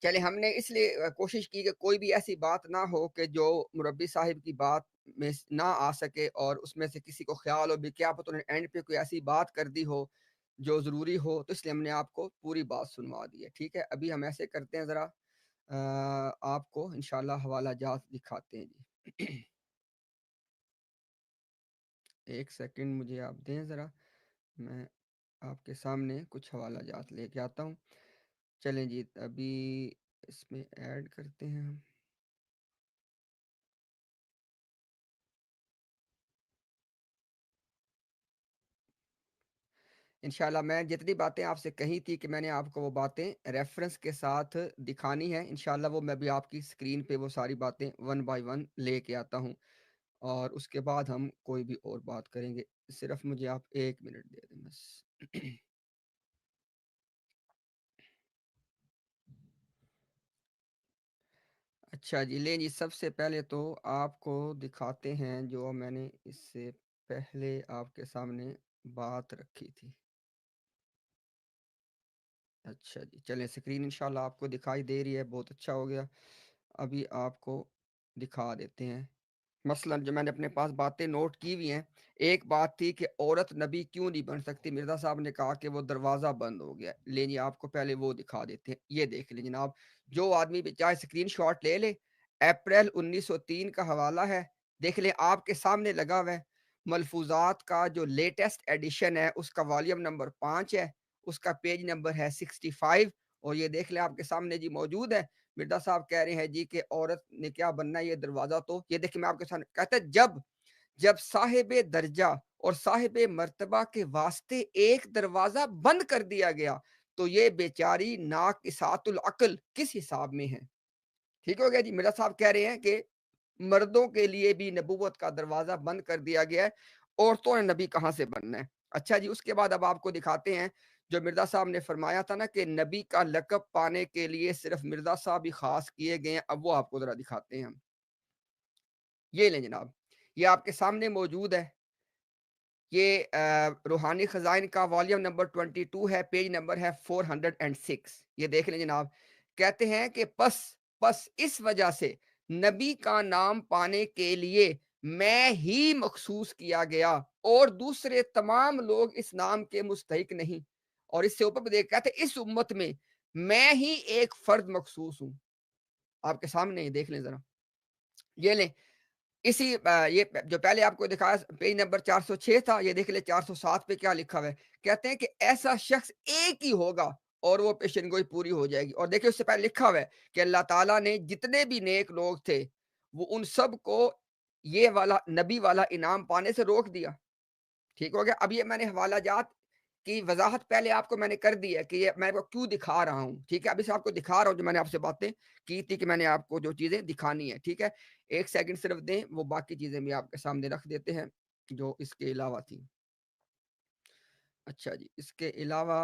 چلے، ہم نے اس لیے کوشش کی کہ کوئی بھی ایسی بات نہ ہو کہ جو مربی صاحب کی بات میں نہ آ سکے، اور اس میں سے کسی کو خیال ہو بھی کیا پتہ انہوں نے اینڈ پہ کوئی ایسی بات کر دی ہو جو ضروری ہو، تو اس لیے ہم نے آپ کو پوری بات سنوا دی ہے۔ ٹھیک ہے، ابھی ہم ایسے کرتے ہیں، ذرا آپ کو انشاءاللہ حوالہ جات دکھاتے ہیں جی۔ ایک سیکنڈ مجھے آپ دیں ذرا، میں آپ کے سامنے کچھ حوالہ جات لے کے آتا ہوں۔ چلیں جی، ابھی اس میں ایڈ کرتے ہیں ہم۔ انشاءاللہ میں جتنی باتیں آپ سے کہی تھی کہ میں نے آپ کو وہ باتیں ریفرنس کے ساتھ دکھانی ہیں، انشاءاللہ وہ میں بھی آپ کی سکرین پہ وہ ساری باتیں ون بائی ون لے کے آتا ہوں، اور اس کے بعد ہم کوئی بھی اور بات کریں گے۔ صرف مجھے آپ 1 منٹ دے دیں بس۔ اچھا جی، لیں جی، سب سے پہلے تو آپ کو دکھاتے ہیں جو میں نے اس سے پہلے آپ کے سامنے بات رکھی تھی۔ اچھا جی، چلیں، سکرین انشاءاللہ آپ کو دکھائی دے رہی ہے، بہت اچھا ہو گیا۔ ابھی آپ کو دکھا دیتے ہیں۔ مثلا جو میں نے اپنے پاس باتیں نوٹ کی ہوئی ہیں، ایک بات تھی کہ عورت نبی کیوں نہیں بن سکتی۔ مرزا صاحب نے کہا کہ وہ دروازہ بند ہو گیا۔ لیں جی، آپ کو پہلے وہ دکھا دیتے ہیں، یہ دیکھ لیں جناب، جو آدمی بھی چاہے اسکرین شاٹ لے لے، اپریل 1903 کا حوالہ ہے، دیکھ لیں آپ کے سامنے لگا ہوا ہے۔ ملفوظات کا جو لیٹسٹ ایڈیشن ہے اس کا والیوم نمبر 5 ہے، اس کا پیج نمبر ہے 65، اور یہ دیکھ لیں آپ کے سامنے جی موجود ہے۔ مرزا صاحب کہہ رہے ہیں جی کہ عورت نے کیا بننا ہے، یہ دروازہ تو یہ دیکھیں میں آپ کے سامنے کہتا ہے، جب صاحب درجہ اور صاحب مرتبہ کے واسطے ایک دروازہ بند کر دیا گیا تو یہ بیچاری ناقصات العقل کس حساب میں ہے۔ ٹھیک ہو گیا جی، مرزا صاحب کہہ رہے ہیں کہ مردوں کے لیے بھی نبوت کا دروازہ بند کر دیا گیا ہے، عورتوں نے نبی کہاں سے بننا ہے۔ اچھا جی، اس کے بعد اب آپ کو دکھاتے ہیں جو مرزا صاحب نے فرمایا تھا نا کہ نبی کا لقب پانے کے لیے صرف مرزا صاحب ہی خاص کیے گئے ہیں، اب وہ آپ کو ذرا دکھاتے ہیں ہم۔ یہ لیں جناب، یہ آپ کے سامنے موجود ہے، یہ روحانی خزائن کا والیوم نمبر 22 ہے، پیج نمبر ہے 406۔ یہ دیکھ لیں جناب، کہتے ہیں کہ پس اس وجہ سے نبی کا نام پانے کے لیے میں ہی مخصوص کیا گیا اور دوسرے تمام لوگ اس نام کے مستحق نہیں، اور اس سے اوپر بھی دیکھ کہتے ہیں اس امت میں ہی ایک فرد مخصوص ہوں۔ آپ کے سامنے یہ دیکھ لیں ذرا، یہ لیں اسی یہ جو پہلے آپ کو دکھایا پیج نمبر 406 تھا، یہ دیکھ لیں 407 پہ کیا لکھا ہوا ہے۔ کہتے ہیں کہ ایسا شخص ایک ہی ہوگا اور وہ پیشن گوئی پوری ہو جائے گی، اور دیکھیں اس سے پہلے لکھا ہوا ہے کہ اللہ تعالیٰ نے جتنے بھی نیک لوگ تھے وہ ان سب کو یہ والا نبی والا انعام پانے سے روک دیا۔ ٹھیک ہو گیا، اب یہ میں نے حوالہ جات کی وضاحت پہلے آپ کو میں نے کر دی ہے کہ یہ میں آپ کو کیوں دکھا رہا ہوں، ٹھیک ہے؟ ابھی سے آپ کو دکھا رہا ہوں جو میں نے آپ سے باتیں کی تھی کہ میں نے آپ کو جو چیزیں دکھانی ہے، ٹھیک ہے؟ 1 سیکنڈ صرف دیں، وہ باقی چیزیں بھی آپ کے سامنے رکھ دیتے ہیں جو اس کے علاوہ تھیں۔ اچھا جی، اس کے علاوہ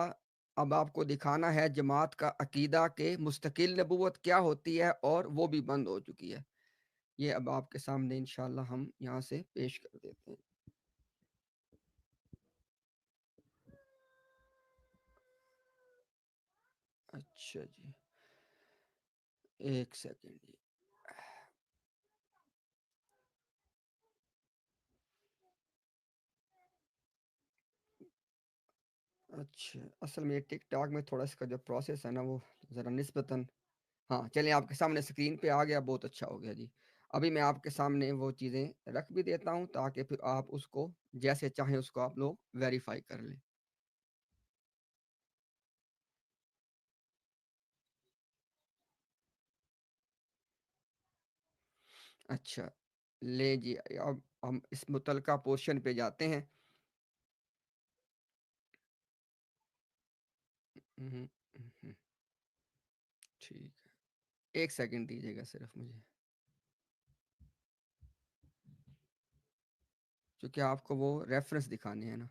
اب آپ کو دکھانا ہے جماعت کا عقیدہ کہ مستقل نبوت کیا ہوتی ہے اور وہ بھی بند ہو چکی ہے۔ یہ اب آپ کے سامنے انشاءاللہ ہم یہاں سے پیش کر دیتے ہیں۔ اچھا جی، 1 سیکنڈ جی۔ اچھا، اصل میں ٹک ٹاک میں تھوڑا اس کا جو پروسیس ہے نا وہ ذرا نسبتاً، ہاں چلیں آپ کے سامنے اسکرین پہ آ گیا، بہت اچھا ہو گیا جی۔ ابھی میں آپ کے سامنے وہ چیزیں رکھ بھی دیتا ہوں تاکہ پھر آپ اس کو جیسے چاہیں اس کو آپ لوگ ویریفائی کر لیں۔ اچھا لیں جی، اب ہم اس متعلقہ پورشن پہ جاتے ہیں۔ ہم، ہم، ٹھیک ہے، 1 سیکنڈ دیجیے گا صرف مجھے، کیونکہ آپ کو وہ ریفرنس دکھانے ہیں نا،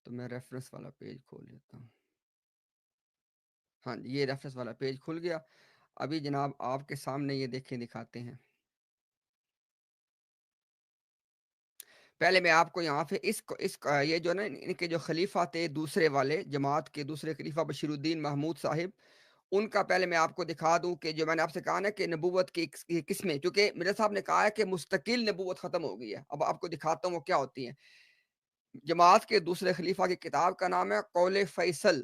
تو میں ریفرنس والا پیج کھول لیتا ہوں۔ ہاں جی، یہ ریفرنس والا پیج کھل گیا۔ ابھی جناب آپ کے سامنے یہ دیکھیں دکھاتے ہیں۔ پہلے میں آپ کو یہاں پہ یہ جو نا ان کے جو خلیفہ تھے دوسرے والے، جماعت کے دوسرے خلیفہ بشیر الدین محمود صاحب، ان کا پہلے میں آپ کو دکھا دوں کہ جو میں نے آپ سے کہا نا کہ نبوت کی قسمیں، چونکہ مرزا صاحب نے کہا ہے کہ مستقل نبوت ختم ہو گئی ہے، اب آپ کو دکھاتا ہوں وہ کیا ہوتی ہیں۔ جماعت کے دوسرے خلیفہ کی کتاب کا نام ہے قول فیصل،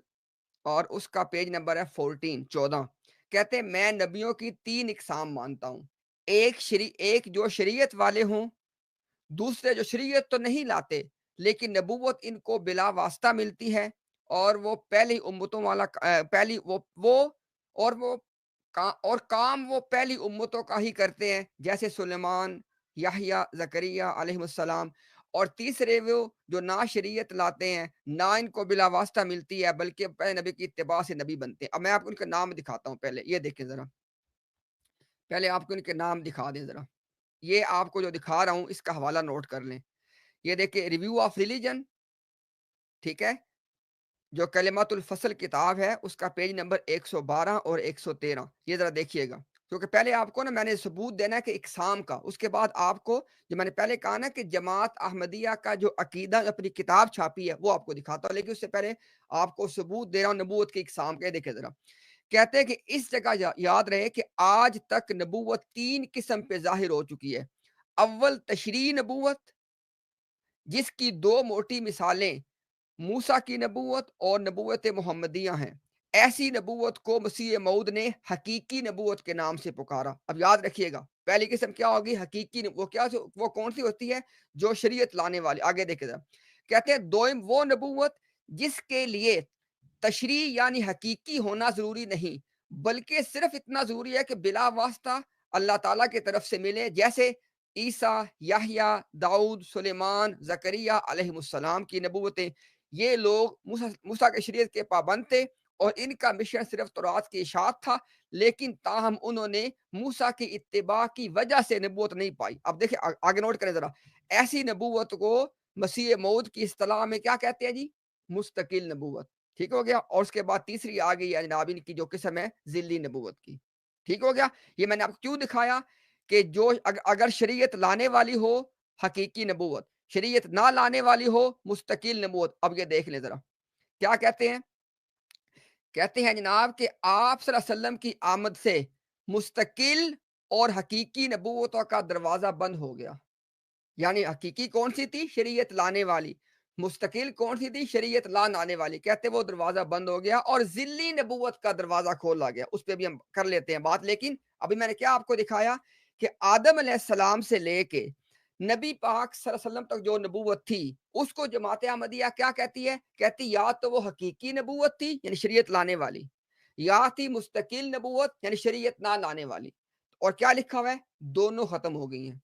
اور اس کا پیج نمبر ہے 14 کہتے ہیں میں نبیوں کی 3 اقسام مانتا ہوں، ایک جو شریعت والے ہوں، دوسرے جو شریعت تو نہیں لاتے لیکن نبوت ان کو بلا واسطہ ملتی ہے، اور وہ پہلی امتوں والا پہلی وہ اور وہ اور کام وہ پہلی امتوں کا ہی کرتے ہیں، جیسے سلیمان، یحییٰ، زکریا علیہ السلام، اور تیسرے وہ جو نہ شریعت لاتے ہیں، نہ ان کو بلا واسطہ ملتی ہے بلکہ پہلے نبی کی اتباع سے نبی بنتے ہیں۔ اب میں آپ کو ان کا نام دکھاتا ہوں، پہلے یہ دیکھیں ذرا، پہلے آپ کو ان کے نام دکھا دیں ذرا، یہ آپ کو جو دکھا رہا ہوں اس کا حوالہ نوٹ کر لیں۔ یہ دیکھیں ریویو آف ریلیجن، ٹھیک ہے، جو کلمات الفصل کتاب ہے اس کا پیج نمبر 112 اور 113، یہ ذرا دیکھیے گا، کیونکہ پہلے آپ کو نا میں نے ثبوت دینا ہے کہ اقسام کا، اس کے بعد آپ کو جو میں نے پہلے کہا نا کہ جماعت احمدیہ کا جو عقیدہ اپنی کتاب چھاپی ہے وہ آپ کو دکھاتا ہوں، لیکن اس سے پہلے آپ کو ثبوت دے رہا ہوں نبوت کی اقسام کے، دیکھیں ذرا۔ کہتے ہیں کہ اس جگہ یاد رہے کہ آج تک نبوت 3 قسم پہ ظاہر ہو چکی ہے۔ اول تشریع نبوت، جس کی 2 موٹی مثالیں موسیٰ کی نبوت اور نبوت محمدیہ ہیں۔ ایسی نبوت کو مسیح موعود نے حقیقی نبوت کے نام سے پکارا۔ اب یاد رکھیے گا پہلی قسم کیا ہوگی، حقیقی وہ کون سی ہوتی ہے، جو شریعت لانے والی، آگے دیکھیں ذرا، کہتے ہیں دوئم وہ نبوت جس کے لیے تشریع یعنی حقیقی ہونا ضروری نہیں، بلکہ صرف اتنا ضروری ہے کہ بلا واسطہ اللہ تعالیٰ کی طرف سے ملے، جیسے عیسیٰ، یحییٰ، داؤد، سلیمان، زکریا علیہ السلام کی نبوتیں۔ یہ لوگ موسیٰ کے شریعت کے پابند تھے اور ان کا مشن صرف تورات کی اشاعت تھا، لیکن تاہم انہوں نے موسیٰ کی اتباع کی وجہ سے نبوت نہیں پائی۔ اب دیکھیں آگے نوٹ کریں ذرا، ایسی نبوت کو مسیح موعود کی اصطلاح میں کیا کہتے ہیں جی، مستقل نبوت، ٹھیک ہو گیا۔ اور اس کے بعد تیسری آ گئی ہے جناب ان کی جو قسم ہے ذلی نبوت کی، ٹھیک ہو گیا۔ یہ میں نے آپ کو کیوں دکھایا کہ جو اگر شریعت لانے والی ہو حقیقی نبوت، شریعت نہ لانے والی ہو مستقل نبوت۔ اب یہ دیکھ لیں ذرا کیا کہتے ہیں، کہتے ہیں جناب کہ آپ صلی اللہ علیہ وسلم کی آمد سے مستقل اور حقیقی نبوتوں کا دروازہ بند ہو گیا۔ یعنی حقیقی کون سی تھی، شریعت لانے والی، مستقل کون سی تھی، شریعت لا آنے والی، کہتے وہ دروازہ بند ہو گیا اور ذلی نبوت کا دروازہ کھولا گیا۔ اس پہ بھی ہم کر لیتے ہیں بات، لیکن ابھی میں نے کیا آپ کو دکھایا کہ آدم علیہ السلام سے لے کے نبی پاک صلی اللہ علیہ وسلم تک جو نبوت تھی اس کو جماعت احمدیہ کیا کہتی ہے، کہتی یا تو وہ حقیقی نبوت تھی یعنی شریعت لانے والی، یا تھی مستقل نبوت یعنی شریعت نہ لانے والی، اور کیا لکھا ہوا ہے، دونوں ختم ہو گئی ہیں۔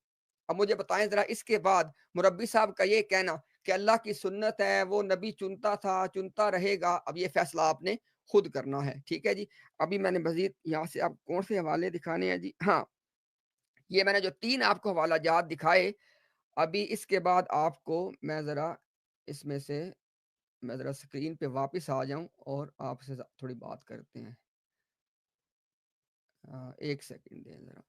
اب مجھے بتائیں ذرا اس کے بعد مربی صاحب کا یہ کہنا کہ اللہ کی سنت ہے، وہ نبی چنتا تھا، چنتا رہے گا، اب یہ فیصلہ آپ نے خود کرنا ہے، ٹھیک ہے جی۔ ابھی میں نے مزید یہاں سے آپ کون سے حوالے دکھانے ہیں جی؟ ہاں، یہ میں نے جو 3 آپ کو حوالہ جات دکھائے، ابھی اس کے بعد آپ کو میں ذرا اس میں سے میں ذرا اسکرین پہ واپس آ جاؤں اور آپ سے تھوڑی بات کرتے ہیں۔ 1 سیکنڈ دیں ذرا۔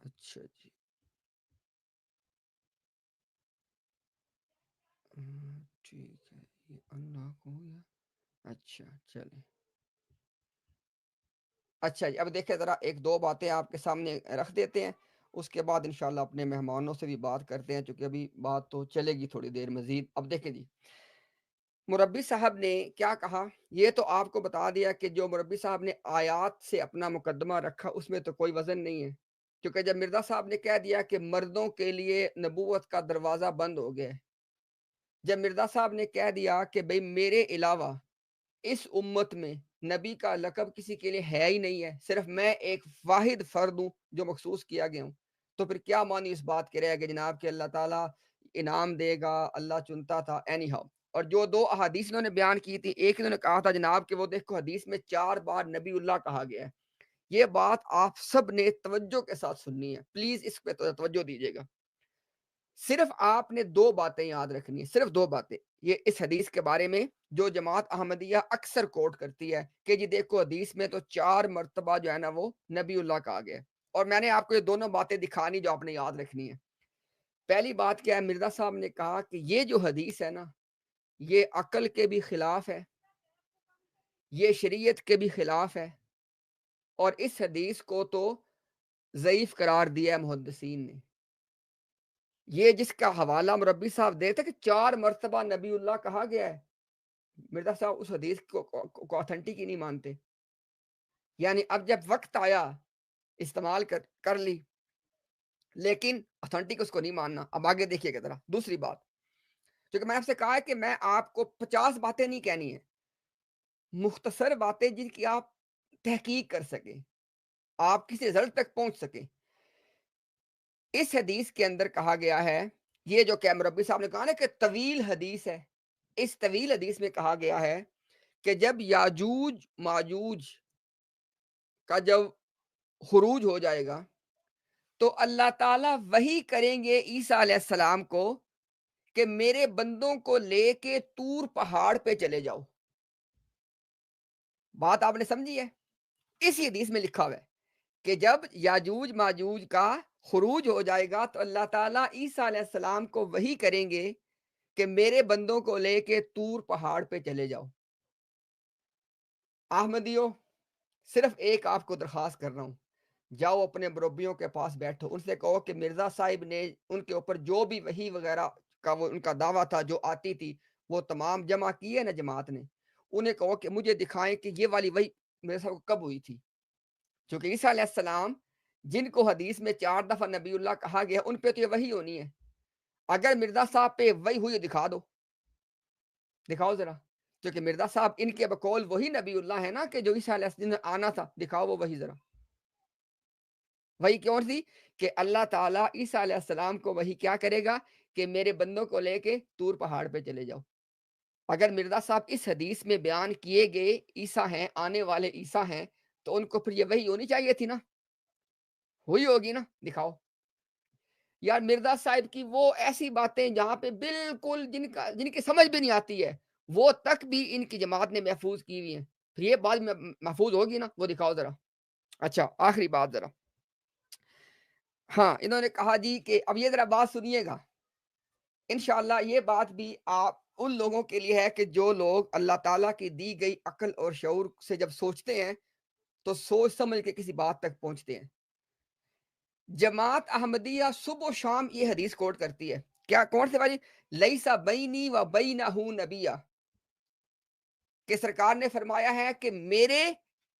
اچھا جی، ٹھیک ہے، یہ انلاک ہو گیا۔ اچھا چلیں، اچھا جی، اب دیکھیں ذرا ایک دو باتیں آپ کے سامنے رکھ دیتے ہیں، اس کے بعد انشاءاللہ اپنے مہمانوں سے بھی بات کرتے ہیں، چونکہ ابھی بات تو چلے گی تھوڑی دیر مزید۔ اب دیکھیں جی، مربی صاحب نے کیا کہا، یہ تو آپ کو بتا دیا کہ جو مربی صاحب نے آیات سے اپنا مقدمہ رکھا اس میں تو کوئی وزن نہیں ہے، کیونکہ جب مرزا صاحب نے کہہ دیا کہ مردوں کے لیے نبوت کا دروازہ بند ہو گیا ہے، جب مرزا صاحب نے کہہ دیا کہ بھئی میرے علاوہ اس امت میں نبی کا لقب کسی کے لیے ہے ہی نہیں ہے، صرف میں ایک واحد فرد ہوں جو مخصوص کیا گیا ہوں، تو پھر کیا معنی اس بات کے رہے کہ جناب کہ اللہ تعالیٰ انعام دے گا، اللہ چنتا تھا، اینی ہاؤ۔ اور جو 2 احادیث انہوں نے بیان کی تھی، ایک انہوں نے کہا تھا جناب کہ وہ دیکھو حدیث میں 4 بار نبی اللہ کہا گیا ہے، یہ بات آپ سب نے توجہ کے ساتھ سننی ہے، پلیز اس پہ توجہ دیجیے گا۔ صرف آپ نے 2 باتیں یاد رکھنی ہیں، صرف 2 باتیں یہ اس حدیث کے بارے میں جو جماعت احمدیہ اکثر کوٹ کرتی ہے کہ جی دیکھو حدیث میں تو 4 مرتبہ جو ہے نا وہ نبی اللہ کہا گیا ہے، اور میں نے آپ کو یہ دونوں باتیں دکھانی جو آپ نے یاد رکھنی ہے۔ پہلی بات کیا ہے، مرزا صاحب نے کہا کہ یہ جو حدیث ہے نا، یہ عقل کے بھی خلاف ہے، یہ شریعت کے بھی خلاف ہے، اور اس حدیث کو تو ضعیف قرار دیا ہے محدثین نے۔ یہ جس کا حوالہ مربی صاحب دیتے کہ 4 مرتبہ نبی اللہ کہا گیا ہے، مرزا صاحب اس حدیث کو آتھنٹک ہی نہیں مانتے، یعنی اب جب وقت آیا استعمال کر لی، لیکن آتھنٹک اس کو نہیں ماننا۔ اب آگے دیکھیے گا ذرا دوسری بات، کیونکہ میں آپ سے کہا ہے کہ میں آپ کو 50 باتیں نہیں کہنی ہیں، مختصر باتیں جن کی آپ تحقیق کر سکیں، آپ کسی رزلٹ تک پہنچ سکیں۔ اس حدیث کے اندر کہا گیا ہے، یہ جو کہ مربی صاحب نے کہا نا کہ طویل حدیث ہے، اس طویل حدیث میں کہا گیا ہے کہ جب یاجوج ماجوج کا جب خروج ہو جائے گا تو اللہ تعالیٰ وہی کریں گے عیسیٰ علیہ السلام کو کہ میرے بندوں کو لے کے طور پہاڑ پہ چلے جاؤ۔ بات آپ نے سمجھی ہے؟ اسی حدیث میں لکھا ہوا ہے کہ جب یاجوج ماجوج کا خروج ہو جائے گا تو اللہ تعالیٰ عیسیٰ علیہ السلام کو وہی کریں گے کہ میرے بندوں کو لے کے طور پہاڑ پہ چلے جاؤ۔ احمدیوں، صرف ایک آپ کو درخواست کر رہا ہوں، جاؤ اپنے مربیوں کے پاس بیٹھو، ان سے کہو کہ مرزا صاحب نے ان کے اوپر جو بھی وحی وغیرہ کا وہ ان کا دعویٰ تھا جو آتی تھی وہ تمام جمع کیے نا جماعت نے، انہیں کہو کہ مجھے دکھائیں کہ یہ والی وحی میرے ساتھ کب ہوئی تھی، کیونکہ عیسیٰ علیہ السلام جن کو حدیث میں 4 دفعہ نبی اللہ کہا گیا ان پہ تو یہ وحی ہونی ہے، اگر مرزا صاحب پہ وحی ہوئی دکھا دو، دکھاؤ ذرا، کیونکہ مرزا صاحب ان کے بقول وہی نبی اللہ ہے نا کہ جو عیسیٰ علیہ السلام نے آنا تھا، دکھاؤ وہ وحی ذرا۔ وہی کون سی کہ اللہ تعالیٰ عیسیٰ علیہ السلام کو وہی کیا کرے گا کہ میرے بندوں کو لے کے طور پہاڑ پہ چلے جاؤ۔ اگر مرزا صاحب اس حدیث میں بیان کیے گئے عیسیٰ ہیں، آنے والے عیسیٰ ہیں، تو ان کو پھر یہ وہی ہونی چاہیے تھی نا، ہوئی ہوگی نا، دکھاؤ۔ یار مرزا صاحب کی وہ ایسی باتیں جہاں پہ بالکل جن کی سمجھ بھی نہیں آتی ہے، وہ تک بھی ان کی جماعت نے محفوظ کی ہوئی ہیں، پھر یہ بات محفوظ ہوگی نا، وہ دکھاؤ ذرا۔ اچھا آخری بات ذرا، ہاں انہوں نے کہا جی کہ اب یہ ذرا بات سنیے گا، انشاءاللہ یہ بات بھی آپ ان لوگوں کے لیے ہے کہ جو لوگ اللہ تعالیٰ کی دی گئی عقل اور شعور سے جب سوچتے ہیں تو سوچ سمجھ کے کسی بات تک پہنچتے ہیں۔ جماعت احمدیہ صبح و شام یہ حدیث کوٹ کرتی ہے، کیا کون سے بھائی؟ لیسا بینی و بینہ نبیہ، کہ سرکار نے فرمایا ہے کہ میرے،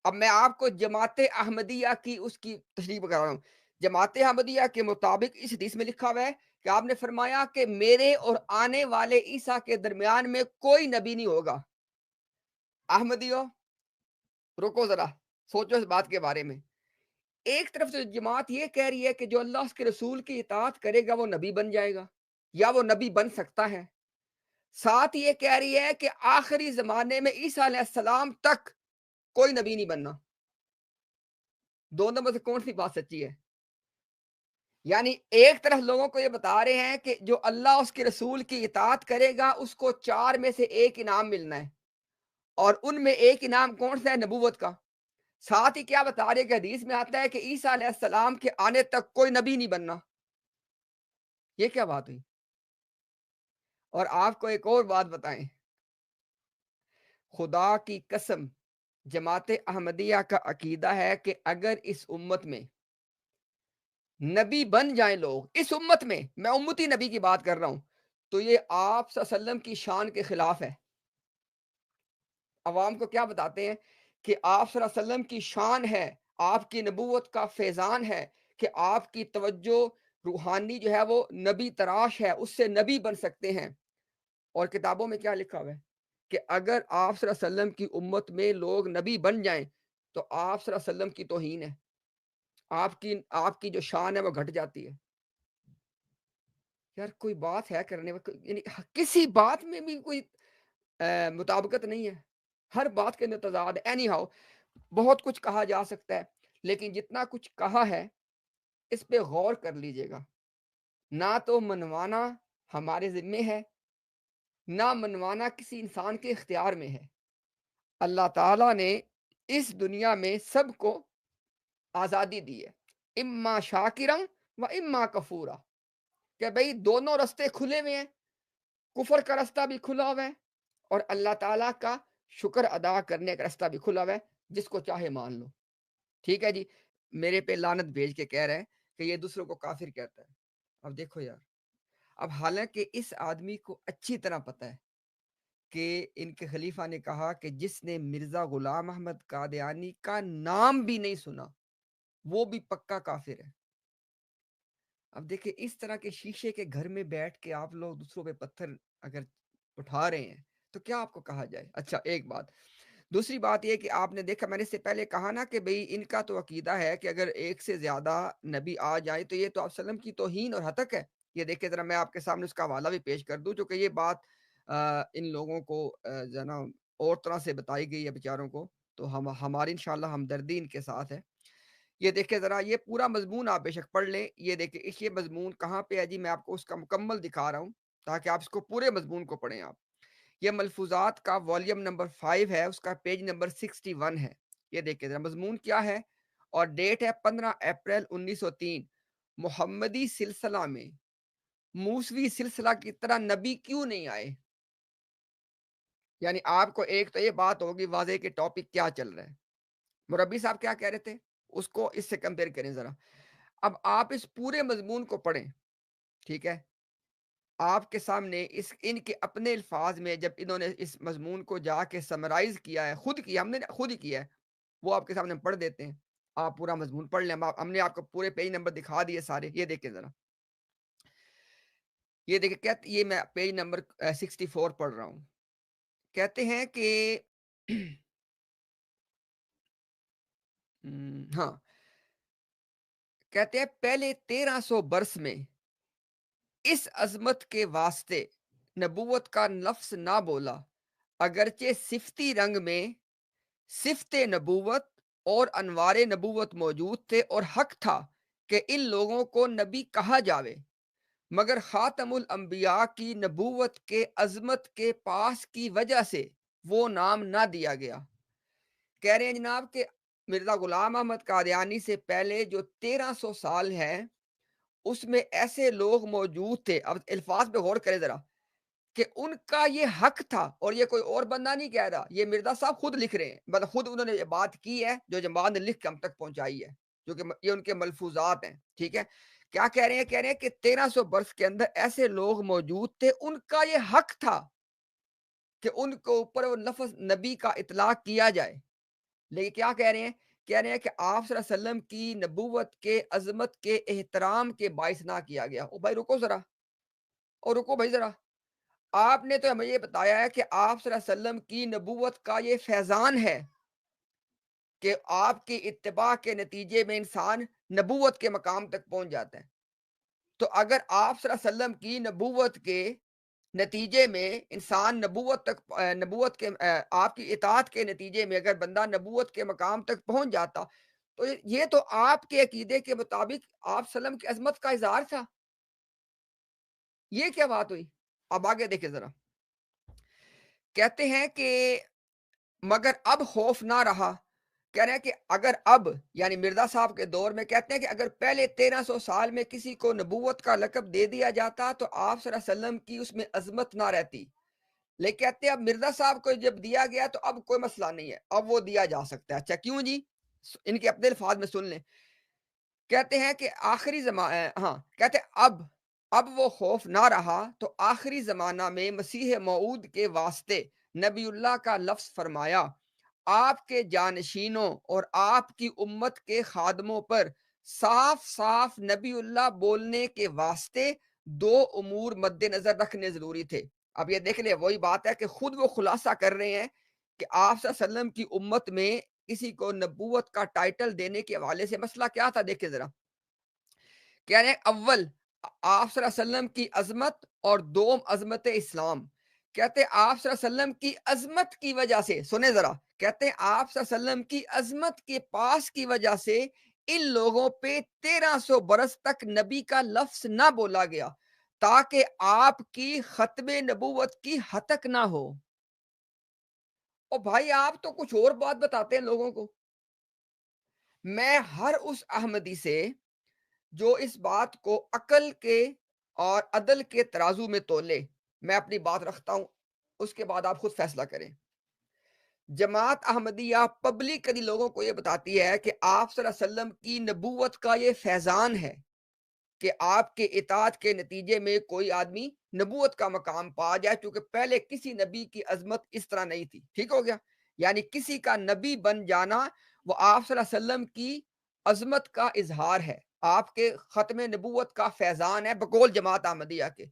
اب میں آپ کو جماعت احمدیہ کی اس کی تشریح کر رہا ہوں، جماعت احمدیہ کے مطابق اس حدیث میں لکھا ہوا ہے کہ آپ نے فرمایا کہ میرے اور آنے والے عیسیٰ کے درمیان میں کوئی نبی نہیں ہوگا۔ احمدیوں رکو ذرا، سوچو اس بات کے بارے میں، ایک طرف سے جماعت یہ کہہ رہی ہے کہ جو اللہ اس کے رسول کی اطاعت کرے گا وہ نبی بن جائے گا یا وہ نبی بن سکتا ہے، ساتھ یہ کہہ رہی ہے کہ آخری زمانے میں عیسیٰ علیہ السلام تک کوئی نبی نہیں بننا۔ دونوں میں سے کون سی بات سچی ہے؟ یعنی ایک طرف لوگوں کو یہ بتا رہے ہیں کہ جو اللہ اس کے رسول کی اطاعت کرے گا اس کو 4 میں سے ایک انعام ملنا ہے، اور ان میں ایک انعام کون سا ہے؟ نبوت کا۔ ساتھ ہی کیا بتا رہے ہیں کہ حدیث میں آتا ہے کہ عیسیٰ علیہ السلام کے آنے تک کوئی نبی نہیں بننا۔ یہ کیا بات ہوئی؟ اور آپ کو ایک اور بات بتائیں، خدا کی قسم جماعت احمدیہ کا عقیدہ ہے کہ اگر اس امت میں نبی بن جائیں لوگ، اس امت میں امتی نبی کی بات کر رہا ہوں، تو یہ آپ صلی اللہ علیہ وسلم کی شان کے خلاف ہے۔ عوام کو کیا بتاتے ہیں کہ آپ صلی اللہ علیہ وسلم کی شان ہے، آپ کی نبوت کا فیضان ہے کہ آپ کی توجہ روحانی جو ہے وہ نبی تراش ہے، اس سے نبی بن سکتے ہیں۔ اور کتابوں میں کیا لکھا ہوا ہے کہ اگر آپ صلی اللہ علیہ وسلم کی امت میں لوگ نبی بن جائیں تو آپ صلی اللہ علیہ وسلم کی توہین ہے، آپ کی جو شان ہے وہ گھٹ جاتی ہے۔ یار کوئی بات ہے کرنے میں، یعنی کسی بات میں بھی کوئی مطابقت نہیں ہے، ہر بات کے اندر تضاد ہے۔ اینی ہاؤ بہت کچھ کہا جا سکتا ہے، لیکن جتنا کچھ کہا ہے اس پہ غور کر لیجئے گا۔ نہ تو منوانا ہمارے ذمے ہے، نہ منوانا کسی انسان کے اختیار میں ہے۔ اللہ تعالیٰ نے اس دنیا میں سب کو آزادی دی ہے، اما شاکرم و اما کفورا، کہ بھئی دونوں رستے کھلے ہوئے ہیں، کفر کا رستہ بھی کھلا ہوا ہے اور اللہ تعالیٰ کا شکر ادا کرنے کا رستہ بھی کھلا ہوا ہے، جس کو چاہے مان لو۔ ٹھیک ہے جی، میرے پہ لعنت بھیج کے کہہ رہے ہیں کہ یہ دوسروں کو کافر کہتا ہے۔ اب دیکھو یار، اب حالانکہ اس آدمی کو اچھی طرح پتہ ہے کہ ان کے خلیفہ نے کہا کہ جس نے مرزا غلام احمد قادیانی کا نام بھی نہیں سنا وہ بھی پکا کافر ہے۔ اب دیکھیں اس طرح کے شیشے کے گھر میں بیٹھ کے آپ لوگ دوسروں پہ پتھر اگر اٹھا رہے ہیں تو کیا آپ کو کہا جائے؟ اچھا ایک بات، دوسری بات یہ کہ آپ نے دیکھا، میں نے اس سے پہلے کہا نا کہ بھئی ان کا تو عقیدہ ہے کہ اگر ایک سے زیادہ نبی آ جائیں تو یہ تو آپ وسلم کی توہین اور ہتک ہے۔ یہ دیکھیں ذرا، میں آپ کے سامنے اس کا حوالہ بھی پیش کر دوں، چونکہ یہ بات ان لوگوں کو جو ہے نا اور طرح سے بتائی گئی ہے بیچاروں کو، تو ہماری انشاءاللہ ہمدردی ان کے ساتھ ہے۔ یہ دیکھیں ذرا، یہ پورا مضمون آپ بے شک پڑھ لیں، یہ دیکھیں یہ مضمون کہاں پہ ہے جی، میں آپ کو اس کا مکمل دکھا رہا ہوں تاکہ آپ اس کو پورے مضمون کو پڑھیں۔ آپ یہ ملفوظات کا والیوم نمبر 5 ہے، اس کا پیج نمبر 61 ہے۔ یہ دیکھیں ذرا مضمون کیا ہے، اور ڈیٹ ہے 15 اپریل 1903۔ محمدی سلسلہ میں موسوی سلسلہ کی طرح نبی کیوں نہیں آئے؟ یعنی آپ کو ایک تو یہ بات ہوگی واضح کہ ٹاپک کیا چل رہا ہے، مربی صاحب کیا کہہ رہے تھے، اس کو اس سے کمپیئر کریں ذرا۔ اب آپ اس پورے مضمون کو پڑھیں، ٹھیک ہے؟ آپ کے سامنے ان کے اپنے الفاظ میں جب انہوں نے اس مضمون کو جا کے سمرائز کیا ہے، خود کیا، ہم نے خود ہی کیا ہے، وہ آپ کے سامنے پڑھ دیتے ہیں۔ آپ پورا مضمون پڑھ لیں، ہم نے آپ کو پورے پیج نمبر دکھا دیے سارے۔ یہ دیکھیں ذرا، یہ دیکھیں، یہ میں پیج نمبر 64 پڑھ رہا ہوں۔ کہتے ہیں کہ ہاں، کہتے ہیں پہلے 1300 برس میں اس عظمت کے واسطے نبوت کا لفظ نہ بولا، اگرچہ صفتی رنگ میں صفت نبوت اور انوار نبوت موجود تھے اور حق تھا کہ ان لوگوں کو نبی کہا جاوے، مگر خاتم الانبیاء کی نبوت کے عظمت کے پاس کی وجہ سے وہ نام نہ دیا گیا۔ کہہ رہے ہیں جناب کہ مرزا غلام احمد قادیانی سے پہلے جو 1300 سال ہے اس میں ایسے لوگ موجود تھے، اب الفاظ پہ غور کرے ذرا، کہ ان کا یہ حق تھا، اور یہ کوئی اور بندہ نہیں کہہ رہا، یہ مرزا صاحب خود لکھ رہے ہیں، مطلب خود انہوں نے یہ بات کی ہے جو جماعت نے لکھ کے ہم تک پہنچائی ہے، جو کہ یہ ان کے ملفوظات ہیں۔ ٹھیک ہے، کیا کہہ رہے ہیں؟ کہہ رہے ہیں کہ 1300 برس کے اندر ایسے لوگ موجود تھے، ان کا یہ حق تھا کہ ان کو اوپر وہ لفظ نبی کا اطلاق کیا جائے، لیکن کیا کہہ رہے ہیں؟ کہہ رہے ہیں کہ آپ صلی اللہ علیہ وسلم کی نبوت کے عظمت کے احترام کے باعث نہ کیا گیا۔ او بھائی رکو ذرا، اور رکو بھائی ذرا، آپ نے تو ہمیں یہ بتایا ہے کہ آپ صلی اللہ علیہ وسلم کی نبوت کا یہ فیضان ہے، کہ آپ کی اتباع کے نتیجے میں انسان نبوت کے مقام تک پہنچ جاتا ہے۔ تو اگر آپ صلی اللہ علیہ وسلم کی نبوت کے نتیجے میں انسان نبوت تک نبوت کے آپ کی اطاعت کے نتیجے میں اگر بندہ نبوت کے مقام تک پہنچ جاتا، تو یہ تو آپ کے عقیدے کے مطابق آپ صلی اللہ علیہ وسلم کی عظمت کا اظہار تھا۔ یہ کیا بات ہوئی؟ اب آگے دیکھیں ذرا، کہتے ہیں کہ مگر اب خوف نہ رہا، کہہ رہے ہیں کہ اگر اب یعنی مرزا صاحب کے دور میں کہتے ہیں کہ اگر پہلے 1300 سال میں کسی کو نبوت کا لقب دے دیا جاتا تو آپ صلی اللہ علیہ وسلم کی اس میں عظمت نہ رہتی، لیکن کہتے ہیں اب مرزا صاحب کو جب دیا گیا تو اب کوئی مسئلہ نہیں ہے، اب وہ دیا جا سکتا ہے۔ اچھا کیوں جی؟ ان کے اپنے الفاظ میں سن لیں، کہتے ہیں کہ آخری زمانہ کہتے ہیں اب وہ خوف نہ رہا تو آخری زمانہ میں مسیح موعود کے واسطے نبی اللہ کا لفظ فرمایا، آپ کے جانشینوں اور آپ کی امت کے خادموں پر صاف صاف نبی اللہ بولنے کے واسطے دو امور مد نظر رکھنے ضروری تھے۔ اب یہ دیکھ لیں، وہی بات ہے کہ خود وہ خلاصہ کر رہے ہیں کہ آپ صلی اللہ علیہ وسلم کی امت میں کسی کو نبوت کا ٹائٹل دینے کے حوالے سے مسئلہ کیا تھا؟ دیکھیں ذرا، کہہ رہے ہیں اول آپ صلی اللہ علیہ وسلم کی عظمت اور دوم عظمت اسلام۔ کہتے ہیں آپ صلی اللہ علیہ وسلم کی عظمت کی وجہ سے، سنیں ذرا، کہتے ہیں آپ صلی اللہ علیہ وسلم کی عظمت کے پاس کی وجہ سے ان لوگوں پہ 1300 برس تک نبی کا لفظ نہ بولا گیا تاکہ آپ کی ختم نبوت کی ہتک نہ ہو۔ اور بھائی آپ تو کچھ اور بات بتاتے ہیں لوگوں کو۔ میں ہر اس احمدی سے جو اس بات کو عقل کے اور عدل کے ترازو میں تولے، میں اپنی بات رکھتا ہوں، اس کے بعد آپ خود فیصلہ کریں۔ جماعت احمدیہ پبلکلی لوگوں کو یہ بتاتی ہے کہ آپ صلی اللہ علیہ وسلم کی نبوت کا یہ فیضان ہے کہ آپ کے اطاعت کے نتیجے میں کوئی آدمی نبوت کا مقام پا جائے، کیونکہ پہلے کسی نبی کی عظمت اس طرح نہیں تھی۔ ٹھیک ہو گیا؟ یعنی کسی کا نبی بن جانا وہ آپ صلی اللہ علیہ وسلم کی عظمت کا اظہار ہے، آپ کے ختم نبوت کا فیضان ہے بقول جماعت احمدیہ کے۔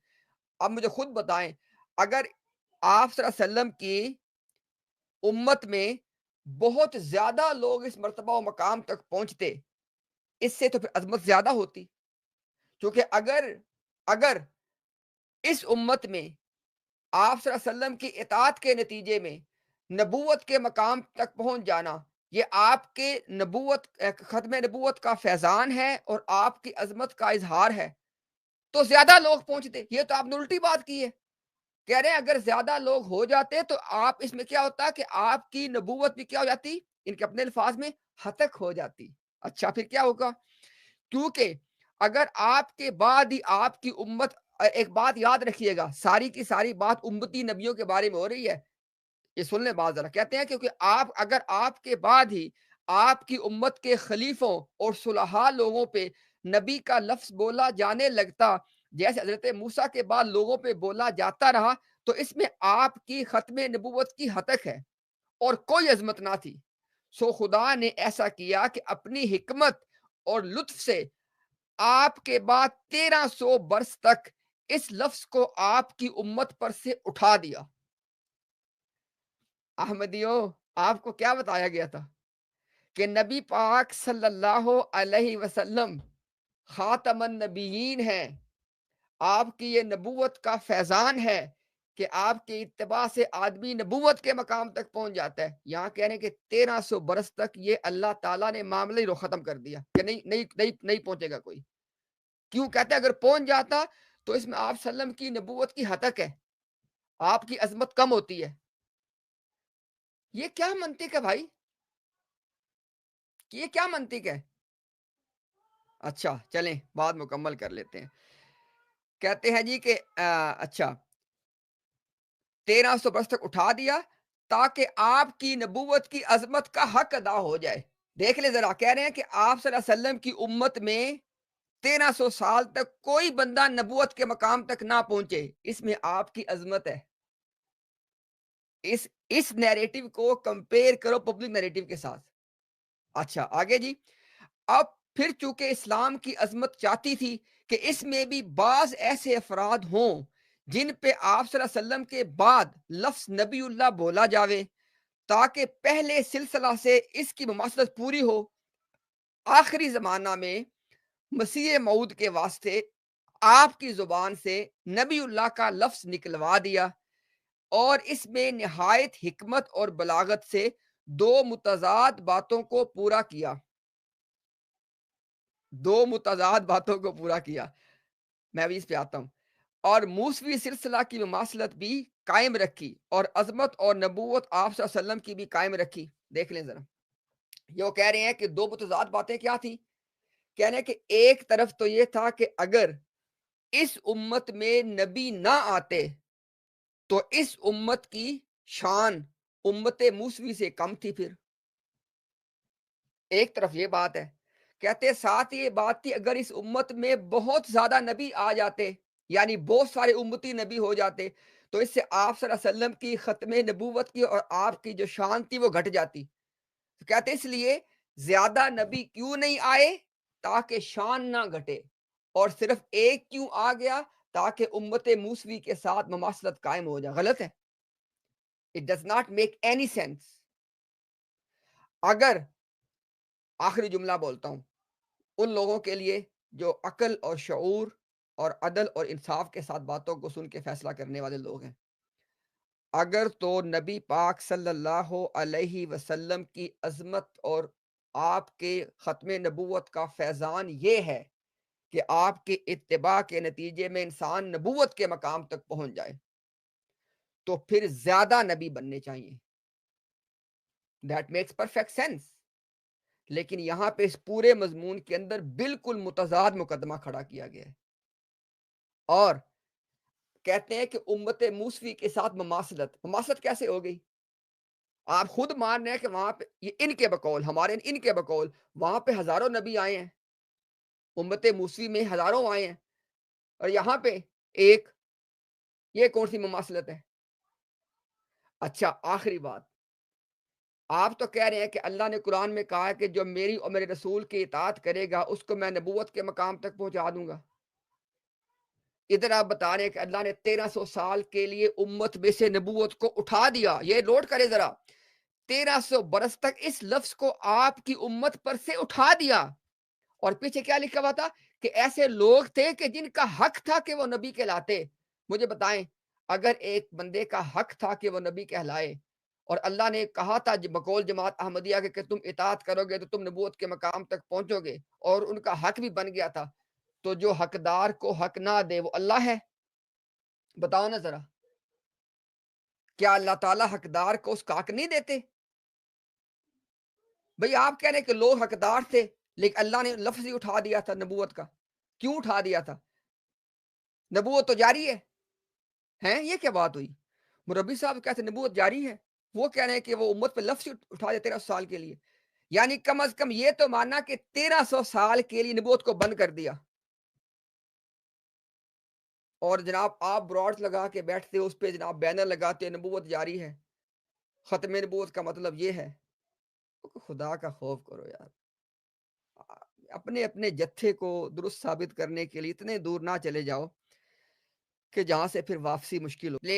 اب مجھے خود بتائیں، اگر آپ صلی اللہ علیہ وسلم کی امت میں بہت زیادہ لوگ اس مرتبہ و مقام تک پہنچتے، اس سے تو پھر عظمت زیادہ ہوتی، کیونکہ اگر اس امت میں آپ صلی اللہ علیہ وسلم کی اطاعت کے نتیجے میں نبوت کے مقام تک پہنچ جانا یہ آپ کے ختم نبوت کا فیضان ہے اور آپ کی عظمت کا اظہار ہے، تو زیادہ لوگ پہنچتے۔ یہ تو آپ نے الٹی بات کی ہے، کہہ رہے ہیں اگر زیادہ لوگ ہو جاتے تو آپ اس میں کیا ہوتا کہ آپ کی نبوت بھی کیا ہو جاتی، ان کے اپنے الفاظ میں ہتک ہو جاتی۔ اچھا پھر کیا ہوگا؟ کیونکہ اگر آپ کے بعد ہی آپ کی امت، ایک بات یاد رکھیے گا، ساری کی ساری بات امتی نبیوں کے بارے میں ہو رہی ہے، یہ سن لیں بات ذرا، کہتے ہیں کیونکہ اگر آپ کے بعد ہی آپ کی امت کے خلیفوں اور صلحاء لوگوں پہ نبی کا لفظ بولا جانے لگتا جیسے حضرت موسیٰ کے بعد لوگوں پہ بولا جاتا رہا، تو اس میں آپ کی ختم نبوت کی ہتک ہے اور کوئی عظمت نہ تھی۔ سو خدا نے ایسا کیا کہ اپنی حکمت اور لطف سے آپ کے بعد 1300 برس تک اس لفظ کو آپ کی امت پر سے اٹھا دیا۔ احمدیوں، آپ کو کیا بتایا گیا تھا کہ نبی پاک صلی اللہ علیہ وسلم خاتم النبیین ہیں، آپ کی یہ نبوت کا فیضان ہے کہ آپ کی اتباع سے آدمی نبوت کے مقام تک پہنچ جاتا ہے۔ یہاں کہہ رہے ہیں کہ 1300 برس تک یہ اللہ تعالیٰ نے معاملہ ہی رو ختم کر دیا کہ نہیں پہنچے گا کوئی۔ کیوں کہتے ہیں اگر پہنچ جاتا تو اس میں آپ صلی اللہ علیہ وسلم کی نبوت کی ہتک ہے، آپ کی عظمت کم ہوتی ہے۔ یہ کیا منطق ہے بھائی؟ یہ کیا منطق ہے؟ اچھا چلیں بات مکمل کر لیتے ہیں۔ کہتے ہیں جی کہ اچھا 1300 برس تک اٹھا دیا تاکہ آپ کی نبوت کی عظمت کا حق ادا ہو جائے۔ دیکھ لیں ذرا، کہہ رہے ہیں کہ آپ صلی اللہ علیہ وسلم کی امت میں 1300 سال تک کوئی بندہ نبوت کے مقام تک نہ پہنچے، اس میں آپ کی عظمت ہے۔ اس نیریٹو کو کمپیئر کرو پبلک نیریٹو کے ساتھ۔ اچھا آگے جی، اب پھر چونکہ اسلام کی عظمت چاہتی تھی کہ اس میں بھی بعض ایسے افراد ہوں جن پہ آپ صلی اللہ علیہ وسلم کے بعد لفظ نبی اللہ بولا جاوے تاکہ پہلے سلسلہ سے اس کی مماثلت پوری ہو، آخری زمانہ میں مسیح موعود کے واسطے آپ کی زبان سے نبی اللہ کا لفظ نکلوا دیا، اور اس میں نہایت حکمت اور بلاغت سے دو متضاد باتوں کو پورا کیا، دو متضاد باتوں کو پورا کیا۔ میں بھی اس پہ آتا ہوں۔ اور موسوی سلسلہ کی مماثلت بھی قائم رکھی، اور عظمت اور نبوت آپ صلی اللہ علیہ وسلم کی بھی قائم رکھی۔ دیکھ لیں ذرا، یہ وہ کہہ رہے ہیں کہ دو متضاد باتیں کیا تھیں؟ کہہ رہے ہیں کہ ایک طرف تو یہ تھا کہ اگر اس امت میں نبی نہ آتے تو اس امت کی شان امت موسوی سے کم تھی۔ پھر ایک طرف یہ بات ہے، کہتے ساتھ یہ بات تھی اگر اس امت میں بہت زیادہ نبی آ جاتے، یعنی بہت سارے امتی نبی ہو جاتے، تو اس سے آپ صلی اللہ علیہ وسلم کی ختم نبوت کی اور آپ کی جو شان تھی وہ گھٹ جاتی۔ تو کہتے اس لیے زیادہ نبی کیوں نہیں آئے؟ تاکہ شان نہ گھٹے، اور صرف ایک کیوں آ گیا؟ تاکہ امت موسوی کے ساتھ مماثلت قائم ہو جائے۔ غلط ہے، it does not make any sense. اگر آخری جملہ بولتا ہوں ان لوگوں کے لیے جو عقل اور شعور اور عدل اور انصاف کے ساتھ باتوں کو سن کے فیصلہ کرنے والے لوگ ہیں، اگر تو نبی پاک صلی اللہ علیہ وسلم کی عظمت اور آپ کے ختم نبوت کا فیضان یہ ہے کہ آپ کے اتباع کے نتیجے میں انسان نبوت کے مقام تک پہنچ جائے، تو پھر زیادہ نبی بننے چاہیے۔ That makes perfect sense. لیکن یہاں پہ اس پورے مضمون کے اندر بالکل متضاد مقدمہ کھڑا کیا گیا ہے، اور کہتے ہیں کہ امت موسوی کے ساتھ مماثلت کیسے ہو گئی؟ آپ خود مان رہے ہیں کہ وہاں پہ یہ ان کے بقول، ہمارے ان کے بقول وہاں پہ ہزاروں نبی آئے ہیں، امت موسوی میں ہزاروں آئے ہیں، اور یہاں پہ ایک، یہ کون سی مماثلت ہے؟ اچھا آخری بات، آپ تو کہہ رہے ہیں کہ اللہ نے قرآن میں کہا ہے کہ جو میری اور میرے رسول کی اطاعت کرے گا اس کو میں نبوت کے مقام تک پہنچا دوں گا۔ ادھر آپ بتا رہے ہیں کہ اللہ نے 1300 سال کے لیے امت میں سے نبوت کو اٹھا دیا۔ یہ نوٹ کرے ذرا، 1300 برس تک اس لفظ کو آپ کی امت پر سے اٹھا دیا، اور پیچھے کیا لکھا ہوا تھا کہ ایسے لوگ تھے کہ جن کا حق تھا کہ وہ نبی کہلاتے۔ مجھے بتائیں، اگر ایک بندے کا حق تھا کہ وہ نبی کہلائے، اور اللہ نے کہا تھا بقول جماعت احمدیہ کے کہ تم اطاعت کرو گے تو تم نبوت کے مقام تک پہنچو گے، اور ان کا حق بھی بن گیا تھا، تو جو حقدار کو حق نہ دے وہ اللہ ہے؟ بتاؤ نا ذرا، کیا اللہ تعالیٰ حقدار کو اس کا حق نہیں دیتے؟ بھئی آپ کہہ رہے ہیں کہ لوگ حقدار تھے، لیکن اللہ نے لفظ ہی اٹھا دیا تھا نبوت کا۔ کیوں اٹھا دیا تھا؟ نبوت تو جاری ہے، ہیں؟ یہ کیا بات ہوئی؟ مربی صاحب کہتے ہیں نبوت جاری ہے، وہ کہہ رہے ہیں کہ وہ امت پہ لفظ ہی اٹھا دے 1300 سال کے لیے، یعنی کم از کم یہ تو ماننا کہ 1300 سال کے لیے نبوت کو بند کر دیا، اور جناب آپ براڈ لگا کے بیٹھتے ہو، اس پہ جناب بینر لگاتے ہیں نبوت جاری ہے، ختم نبوت کا مطلب یہ ہے۔ خدا کا خوف کرو یار، اپنے اپنے جتھے کو درست ثابت کرنے کے لیے اتنے دور نہ چلے جاؤ کہ جہاں سے پھر واپسی مشکل ہو۔